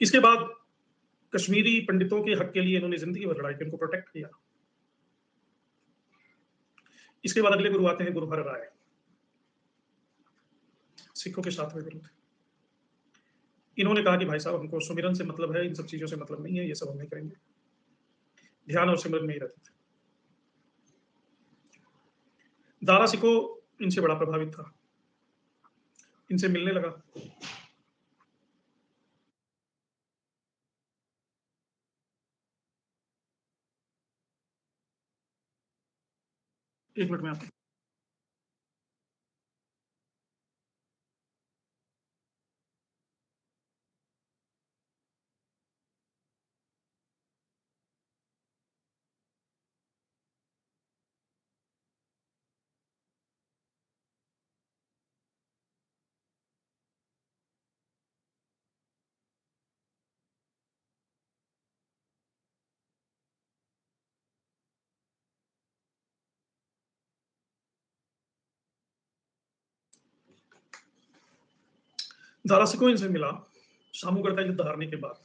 इसके बाद कश्मीरी पंडितों के हक के लिए इन्होंने जिंदगी भर लड़ाई की, उनको प्रोटेक्ट किया। इसके बाद अगले गुरु आते हैं गुरु हर राय, सिखों के 7वें गुरु थे। इन्होंने कहा कि भाई साहब, हमको सुमिरन से मतलब है, इन सब चीजों से मतलब नहीं है, ये सब हम नहीं करेंगे। ध्यान और सिमरन में ही रहते थे। दारा सिको इनसे बड़ा प्रभावित था, इनसे मिलने लगा। एक मिनट में आता हूं। धारासिकों इनसे मिला सामूगढ़ का युद्ध हारने के बाद,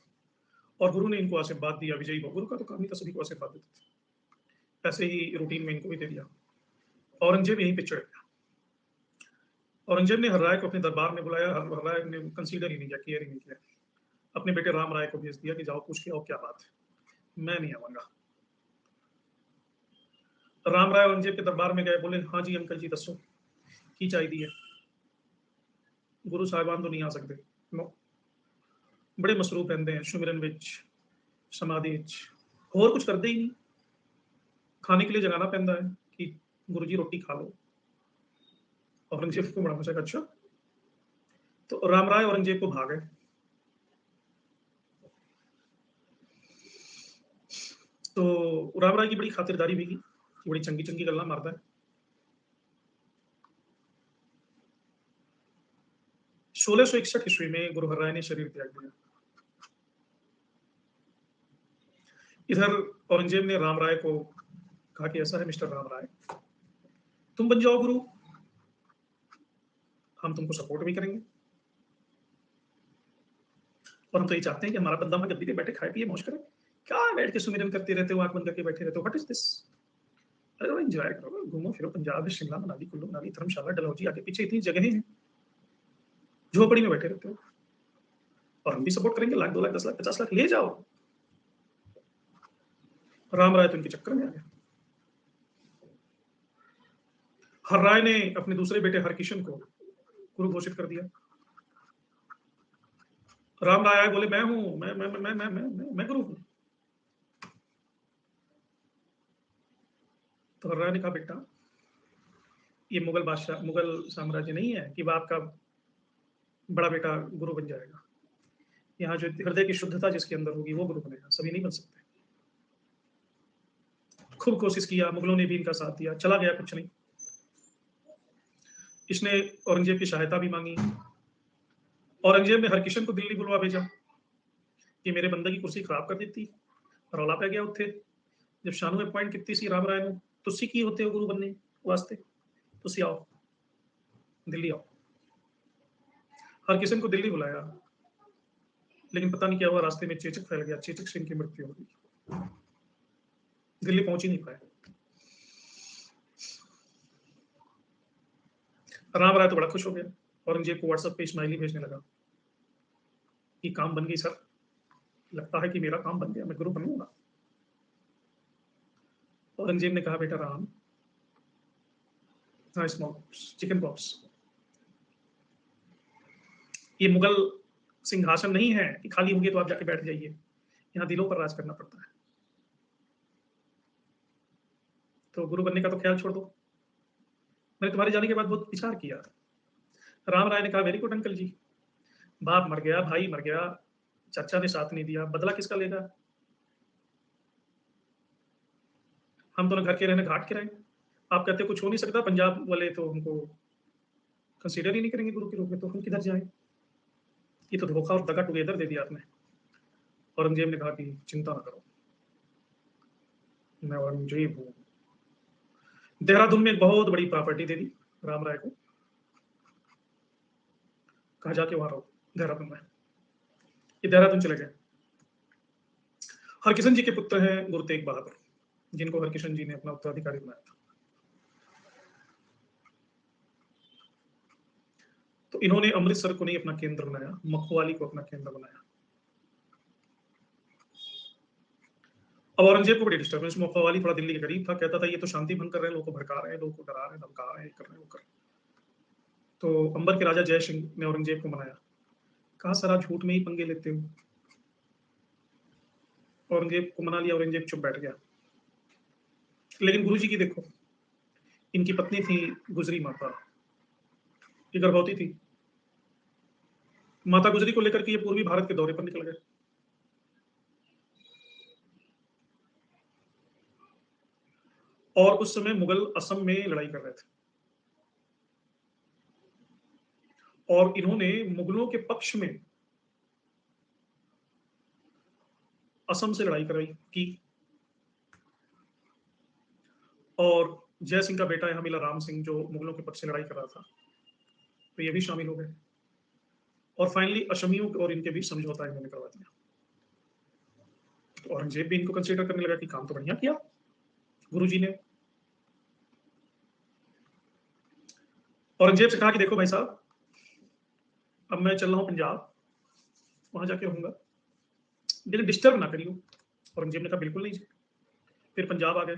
और गुरु ने इनको आशीर्वाद दिया, विजयी हो। गुरु का तो काम ही था सभी को आशीर्वाद देते थे, ऐसे ही रूटीन में इनको भी दे दिया। औरंगजेब यहीं पे चढ़ गया। औरंगजेब ने हर्राय को अपने दरबार में बुलाया। हर्राय ने कंसीडर ही नहीं किया, केयर ही नहीं किया। अपने बेटे राम राय को भेज दिया कि जाओ पूछ के आओ क्या बात है, मैं नहीं आऊंगा। राम राय औरंगजेब के दरबार में गए, बोले हाँ जी अंकल जी दसो की चाहिए। गुरु साहिबान तो नहीं आ सकते, नो, बड़े मसरूफ रहते हैं सुमिरन विच समाधि विच, और कुछ करते ही नहीं। खाने के लिए जगाना पैंदा है कि गुरु जी रोटी खा लो। औरंगजेब को बड़ा मजा, अच्छा। तो राम राय औरंगजेब को भागे। तो राम राय की बड़ी खातिरदारी भी की, बड़ी चंगी चंगी गल्ला मारता है। 1661 ईस्वी में गुरु हरराय ने शरीर त्याग दिया। इधर औरंगजेब ने राम राय को कहा कि ऐसा है मिस्टर राम राय, तुम बन जाओ गुरु, हम तुमको सपोर्ट भी करेंगे, और हम तो ये चाहते हैं कि हमारा बंदा वहां गद्दी पे बैठे खाए पिए मौज करे। क्या बैठ के सुमिरन करते रहते हो, आंख बंद करके बैठे रहते हो, व्हाट इज दिस। अरे एंजॉय करो, घूमो फिरो, पंजाब है, शिमला मनाली कुल्लू मनाली धर्मशाला डलहौजी, आगे पीछे इतनी जगहें हैं, झोपड़ी में बैठे रहते हो, और हम भी सपोर्ट करेंगे, लाख 2 लाख 10 लाख 50 लाख ले जाओ। राम राय तो इनके चक्कर में आ गया। हर राय ने अपने दूसरे बेटे हरकिशन को गुरु घोषित कर दिया। राम राय आए, बोले मैं हूं, मैं गुरु हूं। तो हर राय ने कहा बेटा, ये मुगल बादशाह, मुगल साम्राज्य नहीं है कि वह आपका बड़ा बेटा गुरु बन जाएगा। यहाँ जो हृदय की शुद्धता जिसके अंदर होगी वो गुरु बनेगा, सभी नहीं बन सकते। खूब कोशिश किया, मुगलों ने भी इनका साथ दिया, चला गया कुछ नहीं। इसने औरंगजेब की सहायता भी मांगी। औरंगजेब ने हरकिशन को दिल्ली बुलवा भेजा कि मेरे बंदे की कुर्सी खराब कर देती। रौला पै गया उत्थे, जब शानू अपॉइंट की सी राम राय ने, तुसी की होते हो गुरु बनने वास्ते, तुसी आओ दिल्ली आओ। हरकिशन को दिल्ली बुलाया, लेकिन पता नहीं क्या हुआ, रास्ते में चेचक फैल गया, चेचक से इनकी मृत्यु हो गई, दिल्ली पहुंच ही नहीं पाए। राम राय तो बड़ा खुश हो गया, औरंगजेब को व्हाट्सएप पे स्माइली भेजने लगा कि काम बन गई सर, लगता है कि मेरा काम बन गया, मैं गुरु बनूंगा। औरंगजेब ने कहा बेटा राम, हाँ स्मॉल चिकन पॉक्स, ये मुगल सिंहासन नहीं है कि खाली होंगे तो आप जाके बैठ जाइए, यहाँ दिलों पर राज करना पड़ता है। तो गुरु बनने का तो ख्याल छोड़ दो, मैंने तुम्हारे जाने के बाद बहुत विचार किया। राम राय ने कहा वेरी गुड अंकल जी, बाप मर गया, भाई मर गया, चाचा ने साथ नहीं दिया, बदला किसका लेगा। हम दोनों घर के रहने घाट के रहे, आप कहते कुछ हो नहीं सकता, पंजाब वाले तो हमको कंसीडर ही नहीं करेंगे गुरु के रूप में, तो हम किधर जाए। ये तो धोखा और दगा टुगेदर दे दिया आपने। औरंगजेब ने कहा कि चिंता ना करो, मैं औरंगजेब हूँ। देहरादून में एक बहुत बड़ी प्रॉपर्टी दे दी राम राय को, कहा जाके वहां रहो देहरादून में। ये देहरादून चले गए। हरकिशन जी के पुत्र हैं गुरु तेग बहादुर, जिनको हरकिशन जी ने अपना उत्तराधिकारी बनाया था। तो इन्होंने अमृतसर को नहीं अपना केंद्र बनाया, मखवाली को अपना केंद्र बनाया। अब औरंगजेब को बड़ी डिस्टर्बेंस, मखवाली थोड़ा दिल्ली के करीब था, कहता था ये तो शांति भंग कर रहे हैं, लोगों को भड़का रहे हैं, लोगों को डरा रहे हैं, धमका रहे हैं, कर रहे हैं, वो कर रहे हैं। तो अंबर के राजा जय सिंह ने औरंगजेब को मनाया, कहा सर आप झूठ में ही पंगे लेते हो। औरंगजेब को मना लिया, औरंगजेब चुप बैठ गया। लेकिन गुरु जी की देखो, इनकी पत्नी थी गुजरी माता, ये गर्भवती थी। माता गुजरी को लेकर के ये पूर्वी भारत के दौरे पर निकल गए। और उस समय मुगल असम में लड़ाई कर रहे थे, और इन्होंने मुगलों के पक्ष में असम से लड़ाई कराई की। और जय सिंह का बेटा यहाँ मिला राम सिंह, जो मुगलों के पक्ष से लड़ाई कर रहा था, तो ये भी शामिल हो गए। और फाइनली अशमियों और इनके बीच समझौता इन्होंने करवा दिया। तो औरंगजेब भी इनको कंसीडर करने लगा कि काम तो बढ़िया किया गुरुजी ने। औरंगजेब से कहा कि देखो भाई साहब, अब मैं चल रहा हूं पंजाब, वहां जाके रहूंगा, लेकिन डिस्टर्ब ना करियो। औरंगजेब ने कहा बिल्कुल नहीं जी। फिर पंजाब आ गए।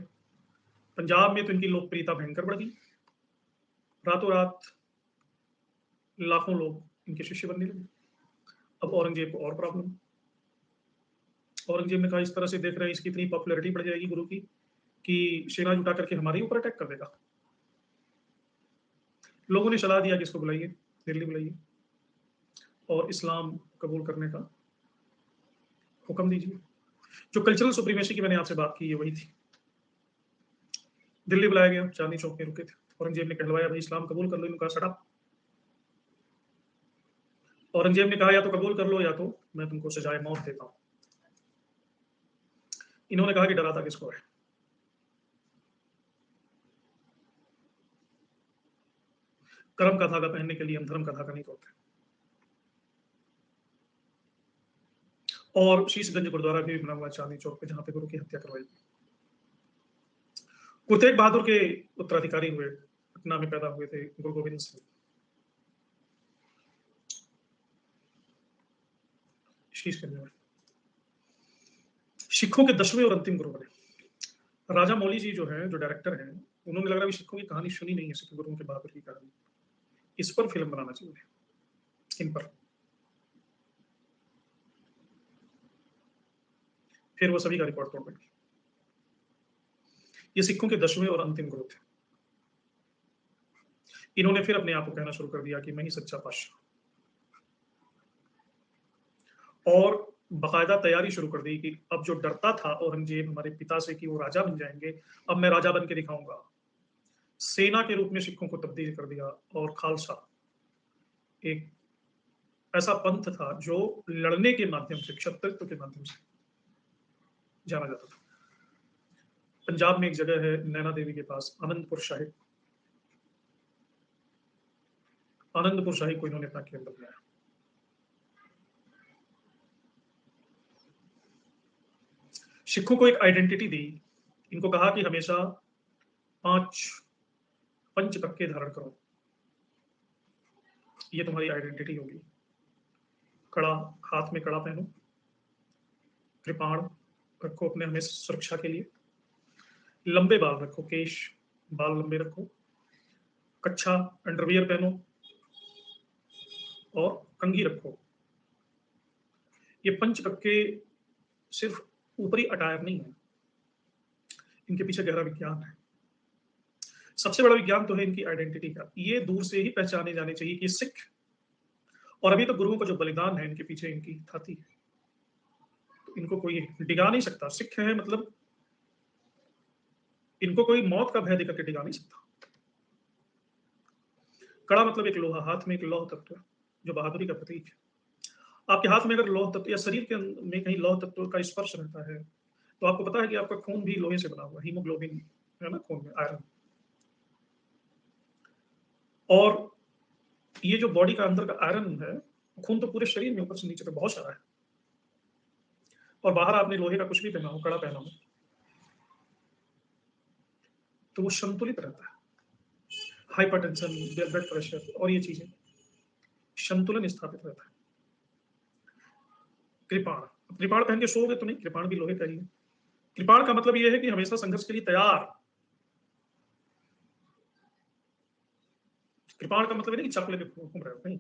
पंजाब में तो इनकी लोकप्रियता भयंकर बढ़ गई। रातों रात लाखों लोग इनके शिष्य बनने लगे। अब औरंगजेब को और प्रॉब्लम। औरंगजेब ने कहा इस तरह से देख रहे हैं इसकी इतनी पॉपुलैरिटी बढ़ जाएगी गुरु की कि सेना जुटा करके हमारे ऊपर अटैक कर देगा। लोगों ने सलाह दिया कि इसको बुलाइए, दिल्ली बुलाइए और इस्लाम कबूल करने का हुक्म दीजिए। जो कल्चरल सुप्रीमेसी की मैंने आपसे बात की है वही थी। दिल्ली बुलाया गया, चांदनी चौक में रुके थे। औरंगजेब ने कहलवाया भाई इस्लाम कबूल कर लो। इन्होंने कहा सड़ा। औरंगजेब ने कहा या तो कबूल कर लो या तो मैं तुमको सजाए मौत देता हूं। इन्होंने कहा कि डराता किसको है। कर्म का धागा पहनने के लिए हम धर्म का धागा नहीं तोड़ते। और शीशगंज गुरुद्वारा भी बना हुआ चांदनी चौक पे, जहां पे गुरु की हत्या करवाई। गुरु तेग बहादुर के उत्तराधिकारी हुए, पटना में पैदा हुए थे गुरु गोविंद सिंह। शीशगंज में सिखों के 10वें और अंतिम गुरु बने। राजा मौली जी जो है, जो डायरेक्टर हैं, उन्होंने लग रहा है सिखों की कहानी सुनी नहीं है, सिख गुरुओं के बहादुर की कहानी। इस पर फिल्म बनाना चाहिए, इन पर। फिर वो सभी का रिकॉर्ड तोड़ देंगे। ये सिखों के 10वें और अंतिम गुरु थे। इन्होंने फिर अपने आप को कहना शुरू कर दिया कि मैं ही सच्चा पातशाह, और बाकायदा तैयारी शुरू कर दी कि अब जो डरता था औरंगजेब हमारे पिता से कि वो राजा बन जाएंगे, अब मैं राजा बन के दिखाऊंगा। सेना के रूप में सिखों को तब्दील कर दिया। और खालसा एक ऐसा पंथ था जो लड़ने के माध्यम से, क्षत्रित्व के माध्यम से जाना जाता था। पंजाब में एक जगह है नैना देवी के पास, आनंदपुर साहिब। आनंदपुर साहिब को इन्होंने अपना केंद्र बनाया। सिखों को एक आइडेंटिटी दी। इनको कहा कि हमेशा 5 पंच कक्के धारण करो, ये तुम्हारी आइडेंटिटी होगी। कड़ा, हाथ में कड़ा पहनो। कृपाण रखो अपने हमेशा सुरक्षा के लिए। लंबे बाल रखो, केश बाल लंबे रखो। कच्छा अंडरवियर पहनो और कंघी रखो। ये पंच कक्के सिर्फ ऊपरी अटायर नहीं है, इनके पीछे गहरा विज्ञान है। सबसे बड़ा विज्ञान तो है इनकी आइडेंटिटी का। ये दूर से ही पहचाने जाने चाहिए कि सिख। और अभी तो गुरुओं का जो बलिदान है इनके पीछे, इनकी थाती है, तो इनको कोई डिगा नहीं सकता। सिख है मतलब इनको कोई मौत का भय देकर के डिगा नहीं सकता। कड़ा मतलब एक लोहा, हाथ में एक लौह तत्व जो बहादुरी का प्रतीक है। आपके हाथ में अगर लौह तत्व या शरीर के में कहीं लौह तत्व का स्पर्श रहता है, तो आपको पता है कि आपका खून भी लोहे से बना हुआ, हीमोग्लोबिन है ना खून में, आयरन। और ये जो बॉडी का अंदर का आयरन है, खून तो पूरे शरीर में ऊपर से नीचे तक बहुत सारा है। और बाहर आपने लोहे का कुछ भी पहना हो, कड़ा पहना हो, तो वो संतुलित रहता है। हाइपरटेंशन, ब्लड प्रेशर और ये चीजें, संतुलन स्थापित रहता है। कृपाण, कृपाण पहन के सोओगे तो नहीं, कृपाण भी लोहे का ही है। कृपाण का मतलब यह है कि हमेशा संघर्ष के लिए तैयार। कृपाण का मतलब नहीं कि चाकू लेके घूम रहे हो, नहीं।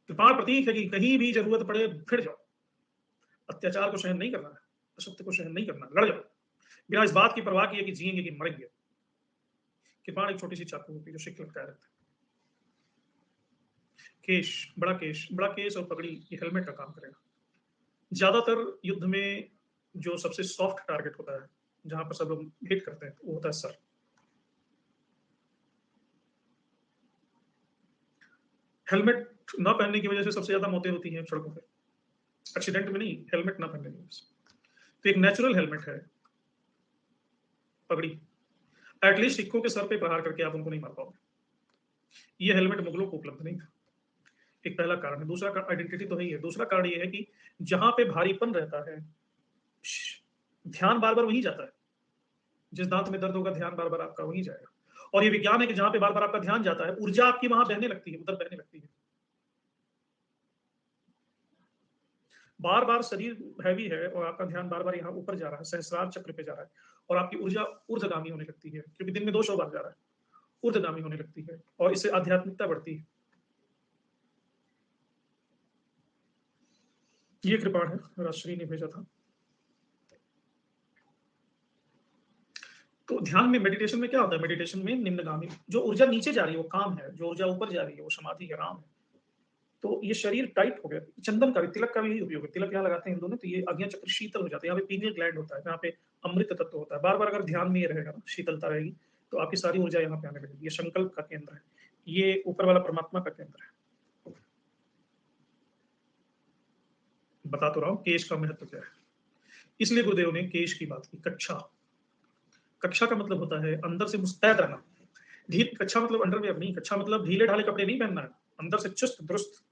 कृपाण प्रतीक है कि कहीं भी जरूरत पड़े फिर जाओ। अत्याचार को सहन नहीं करना है, असत्य को सहन नहीं करना, लड़ जाओ बिना इस बात की परवाह किए कि जिएंगे कि मरेंगे। कृपाण एक छोटी सी चाकू होती है जो सिख लटकाया रहता है। केश, बड़ा केश और पगड़ी, ये हेलमेट का काम करेगा। ज्यादातर युद्ध में जो सबसे सॉफ्ट टारगेट होता है, जहां पर सब लोग हिट करते हैं, वो होता है सर। हेलमेट ना पहनने की वजह से सबसे ज्यादा मौतें होती हैं सड़कों पे, एक्सीडेंट में नहीं, हेलमेट ना पहनने की वजह से। तो एक नेचुरल हेलमेट है पगड़ी। एटलीस्ट सिखों के सर पे प्रहार करके आप उनको नहीं मार पाओगे। ये हेलमेट मुगलों को उपलब्ध नहीं था। एक पहला कारण है। दूसरा आइडेंटिटी तो है ही है। दूसरा कारण ये है कि जहां पे भारीपन रहता है, ध्यान बार बार वहीं जाता है। जिस दांत में दर्द होगा, ध्यान बार बार आपका वहीं जाएगा। और ये विज्ञान है कि जहां पे बार बार आपका ध्यान जाता है, ऊर्जा आपकी वहां बहने लगती है, उधर बहने लगती है। बार बार शरीर हैवी है और आपका ध्यान बार बार यहाँ ऊपर जा रहा है, सहस्रार चक्र पे जा रहा है, और आपकी ऊर्जा ऊर्ध्वगामी होने लगती है, क्योंकि दिन में 200 बार जा रहा है, ऊर्ध्वगामी होने लगती है, और इससे आध्यात्मिकता बढ़ती है। ये कृपाण है, राजश्री ने भेजा था। तो ध्यान में, मेडिटेशन में क्या होता है? मेडिटेशन में निम्नगामी, जो ऊर्जा नीचे जा रही है वो काम है, जो ऊर्जा ऊपर जा रही है वो समाधि है, राम है। तो ये शरीर टाइट हो गया। चंदन का भी, तिलक का भी यही उपयोग है। तिलक यहाँ लगाते हैं हिंदू ने, तो ये आज्ञा चक्र शीतल हो जाता है। यहाँ पे पीनियल ग्लैंड होता है, यहाँ पे अमृत तत्व होता है। बार बार अगर ध्यान में ये रहेगा ना, शीतलता रहेगी, तो आपकी सारी ऊर्जा यहाँ पे आने लगेगी। ये संकल्प का केंद्र है, ये ऊपर वाला परमात्मा का केंद्र है। बता तो रहा हूँ केश का महत्व क्या है। इसलिए गुरुदेव ने केश की बात की। कक्षा, कक्षा का मतलब होता है अंदर से मुस्तैद रहना। कच्छा मतलब अंडरवेयर नहीं, कच्छा मतलब ढीले ढाले कपड़े नहीं पहनना है, अंदर से चुस्त दुरुस्त।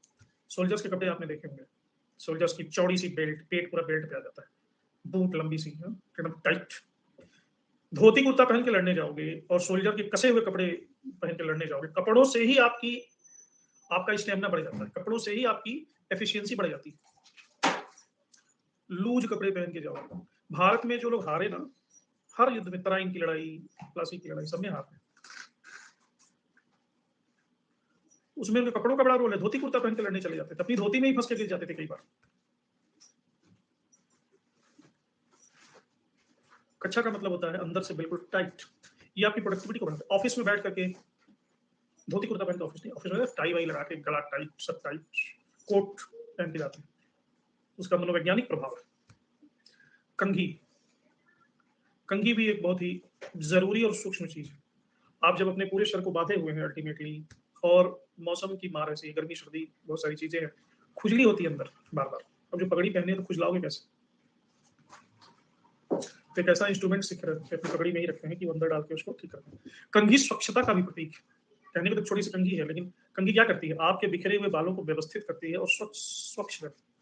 सोल्जर्स के कपड़े आपने देखे होंगे, सोल्जर्स की चौड़ी सी बेल्ट, पेट पूरा बेल्ट पे आ जाता है, बूट लंबी सी एकदम टाइट। धोती कुर्ता पहन के लड़ने जाओगे और सोल्जर के कसे हुए कपड़े पहन के लड़ने जाओगे, कपड़ों से ही आपकी, आपका स्टेमिना बढ़ जाता है, कपड़ों से ही आपकी एफिशिएंसी बढ़ जाती है। लूज कपड़े पहन के जाओगे। भारत में जो लोग हारे ना, हर युद्ध में, तराइन की लड़ाई, प्लासी की लड़ाई, सब में हारे, उसमें उनके कपड़ों का बड़ा रोल है। धोती कुर्ता पहन के लड़ने चले जाते थे, अपनी धोती में ही फंस के गिर जाते थे कई बार। कच्छा का मतलब होता है अंदर से बिल्कुल टाइट। ये आपकी प्रोडक्टिविटी को बढ़ाता है। ऑफिस में बैठ करके धोती कुर्ता पहन के ऑफिस नहीं, ऑफिस में टाई वाई लगा के, गला टाइट, सब टाइट, कोट पहन के जाते हैं, उसका मनोवैज्ञानिक प्रभाव है। कंघी, कंघी भी एक बहुत ही जरूरी और सूक्ष्म चीज है। आप जब अपने पूरे शरीर को बांधे हुए हैं अल्टीमेटली, और मौसम की मार ऐसी, गर्मी सर्दी बहुत सारी चीजें हैं, खुजली होती है अंदर बार बार। अब जो पगड़ी पहने तो खुजलाओगे कैसे? तो एक ऐसा इंस्ट्रूमेंट सीख रहे अपनी पगड़ी में ही रखते हैं कि वो अंदर डाल के उसको ठीक करते हैं। कंघी स्वच्छता का भी प्रतीक है। कहने में तो छोटी सी कंघी है, लेकिन कंघी क्या करती है? आपके बिखरे हुए बालों को व्यवस्थित करती है और स्वच्छ स्वच्छ रखती है।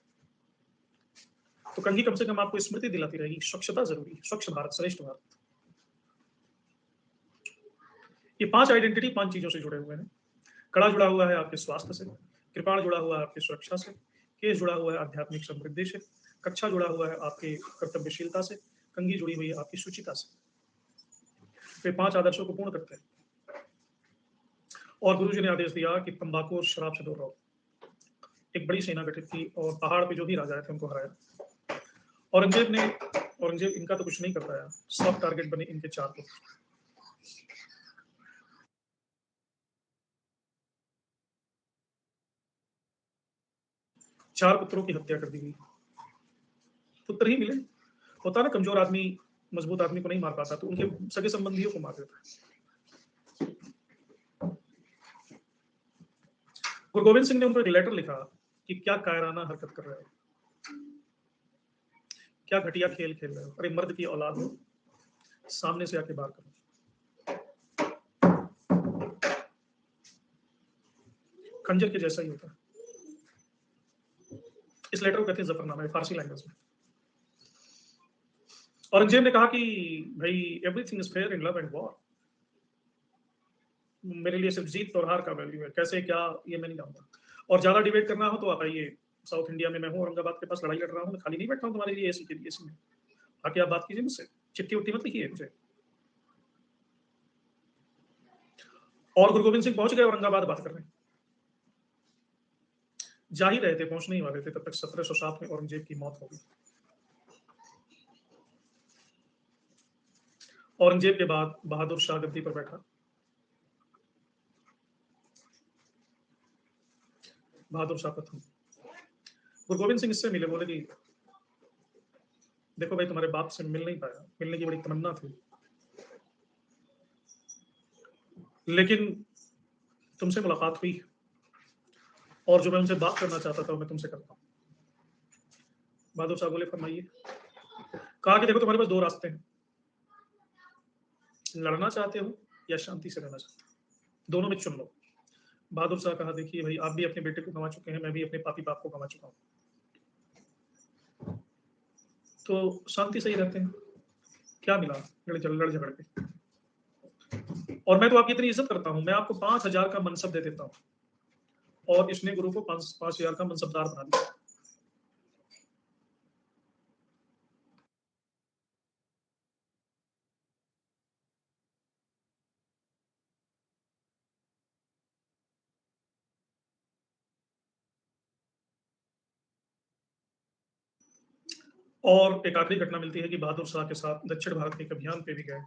तो कंघी कम से कम आपको स्मृति दिलाती रहेगी, स्वच्छता जरूरी है, स्वच्छ भारत, श्रेष्ठ भारत। ये 5 आइडेंटिटी 5 चीजों से जुड़े हुए हैं। कड़ा जुड़ा हुआ है आपके स्वास्थ्य से, कृपाण जुड़ा हुआ है आपकी सुरक्षा से, केश जुड़ा हुआ है आध्यात्मिक समृद्धि से, कक्षा जुड़ा हुआ है आपके कर्तव्यशीलता से, कंघी जुड़ी हुई है आपकी शुचिता से। वे 5 आदर्शों को पूर्ण करते हैं। और गुरु जी ने आदेश दिया कि तंबाकू और शराब से दूर रहो। एक बड़ी सेना गठित की और पहाड़ पे जो भी राजा थे उनको हराया। औरंगजेब इनका तो कुछ नहीं कर पाया। सॉफ्ट टारगेट बने इनके 4 पुत्र। चार पुत्रों की हत्या कर दी गई। पुत्र ही मिले। होता ना, कमजोर आदमी मजबूत आदमी को नहीं मार पाता, तो उनके सगे संबंधियों को मार देता है। गुरु गोविंद सिंह ने उनको एक लेटर लिखा कि क्या कायराना हरकत कर रहे हो, क्या घटिया खेल खेल रहे हो, अरे मर्द की औलाद हो, सामने से आके बात करो। खंजर के जैसा ही होता है। इस लेटर को कहते हैं जफरनामा, फारसी लैंग्वेज में। औरंगजेब ने कहा कि भाई everything is fair in love and war. मेरे लिए सिर्फ जीत और हार का वैल्यू है, कैसे क्या ये मैं नहीं जानता। और ज्यादा डिबेट करना हो तो आप आइए, साउथ इंडिया में मैं हूँ, औरंगाबाद के पास लड़ाई लड़ रहा हूँ, मैं खाली नहीं बैठा हूँ तुम्हारे लिए एसी के लिए, एसी में आके आप बात कीजिए मुझसे, चिट्ठी उट्ठी मत लिखिए मुझे। और गुरु गोविंद सिंह पहुंच गए औरंगाबाद, बात कर रहे हैं। जा ही रहे थे, पहुंचने ही वाले थे, तब तक 1707 में औरंगजेब की मौत हो गई। औरंगजेब के बाद बहादुर शाह गद्दी पर बैठा। बहादुर शाह प्रथम। गुरु गोविंद सिंह इससे मिले, बोले कि देखो भाई, तुम्हारे बाप से मिल नहीं पाया, मिलने की बड़ी तमन्ना थी, लेकिन तुमसे मुलाकात हुई, और जो मैं उनसे बात करना चाहता था वो मैं तुमसे करता हूँ। बहादुर शाह बोले फरमाइए। कहा कि देखो, तुम्हारे पास 2 रास्ते हैं, लड़ना चाहते हो या शांति से रहना चाहते हो, दोनों में चुन लो। बहादुर शाह कहा, देखिए भाई आप भी अपने बेटे को गंवा चुके हैं, मैं भी अपने पापी बाप को गंवा चुका हूँ, तो शांति से ही रहते हैं, क्या मिला लड़ झगड़ के। और मैं तो आपकी इतनी इज्जत करता हूं, मैं आपको 5,000 का मनसब दे देता हूं, और इसने गुरु को 5,000 का मनसबदार बना दिया। और एक आखिरी घटना मिलती है कि बहादुर शाह के साथ दक्षिण भारत के एक अभियान पे भी गए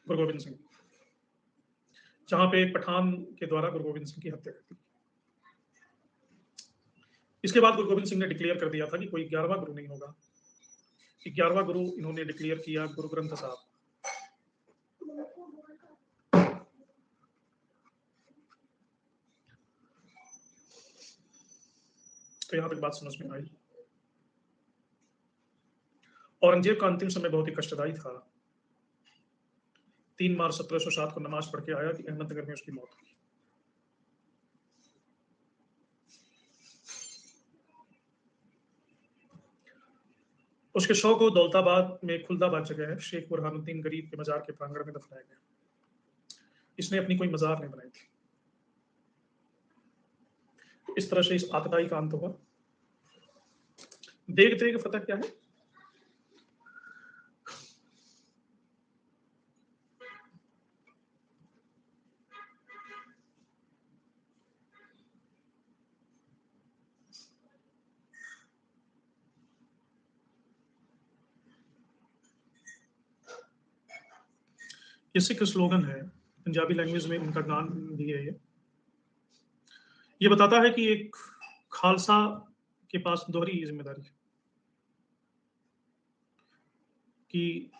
गुरु गोविंद सिंह, जहां पे एक पठान के द्वारा गुरु गोविंद सिंह की हत्या कर दी। इसके बाद गुरु गोविंद सिंह ने डिक्लेयर कर दिया था कि कोई 11वां गुरु नहीं होगा। 11वां गुरु इन्होंने डिक्लेयर किया गुरु ग्रंथ साहब। तो यहां तक बात समझ में आई। औरंगजेब का अंतिम समय बहुत ही कष्टदायी था। 3 मार्च 1707 को नमाज पढ़ के आया कि अहमदनगर में उसकी मौत हुई। उसके शव को दौलताबाद में खुलदाबाद जगह है, शेख बुरहानुद्दीन गरीब के मजार के प्रांगण में दफनाया गया। इसने अपनी कोई मजार नहीं बनाई थी। इस तरह से इस आतताई का अंत हुआ। देख देख फतह क्या है? ये सिख स्लोगन है, पंजाबी लैंग्वेज में उनका गान भी है। ये बताता है कि एक खालसा के पास दोहरी जिम्मेदारी है कि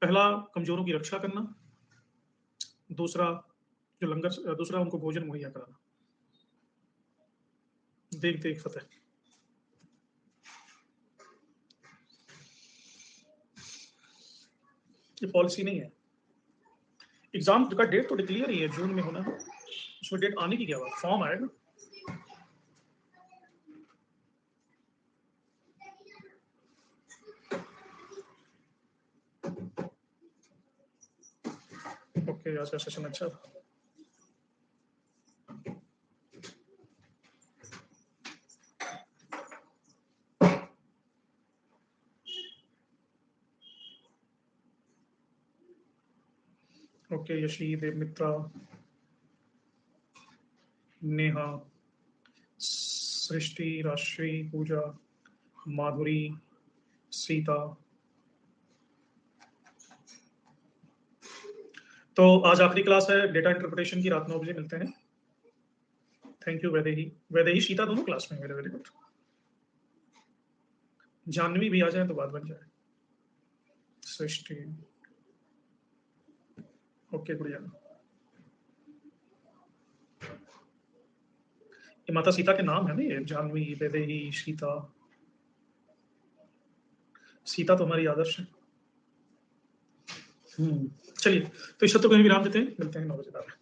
पहला कमजोरों की रक्षा करना, दूसरा दूसरा उनको भोजन मुहैया कराना। देख देख फतेह। ये पॉलिसी नहीं है। एग्जाम का डेट तो डिक्लेयर ही है, जून में होना है, उसमें डेट आने की क्या बात, फॉर्म आएगा। ओके, आज का सेशन अच्छा था। ओके, यशी, देवमित्रा, नेहा, सृष्टि, राशि, पूजा, माधुरी, सीता। तो आज आखिरी क्लास है डेटा इंटरप्रिटेशन की, रात 9 बजे मिलते हैं। Thank you. वैदेही सीता दोनों क्लास में मेरे, वेरी गुड। जानवी भी आ जाए तो बात बन जाए। सृष्टि, ओके गुड़िया। ये माता सीता के नाम है ना, ये जानवी, वैदेही, सीता। सीता तो हमारी आदर्श है। चलिए, तो इस सत्र को यहीं विराम देते हैं, मिलते हैं 9 बजे तक।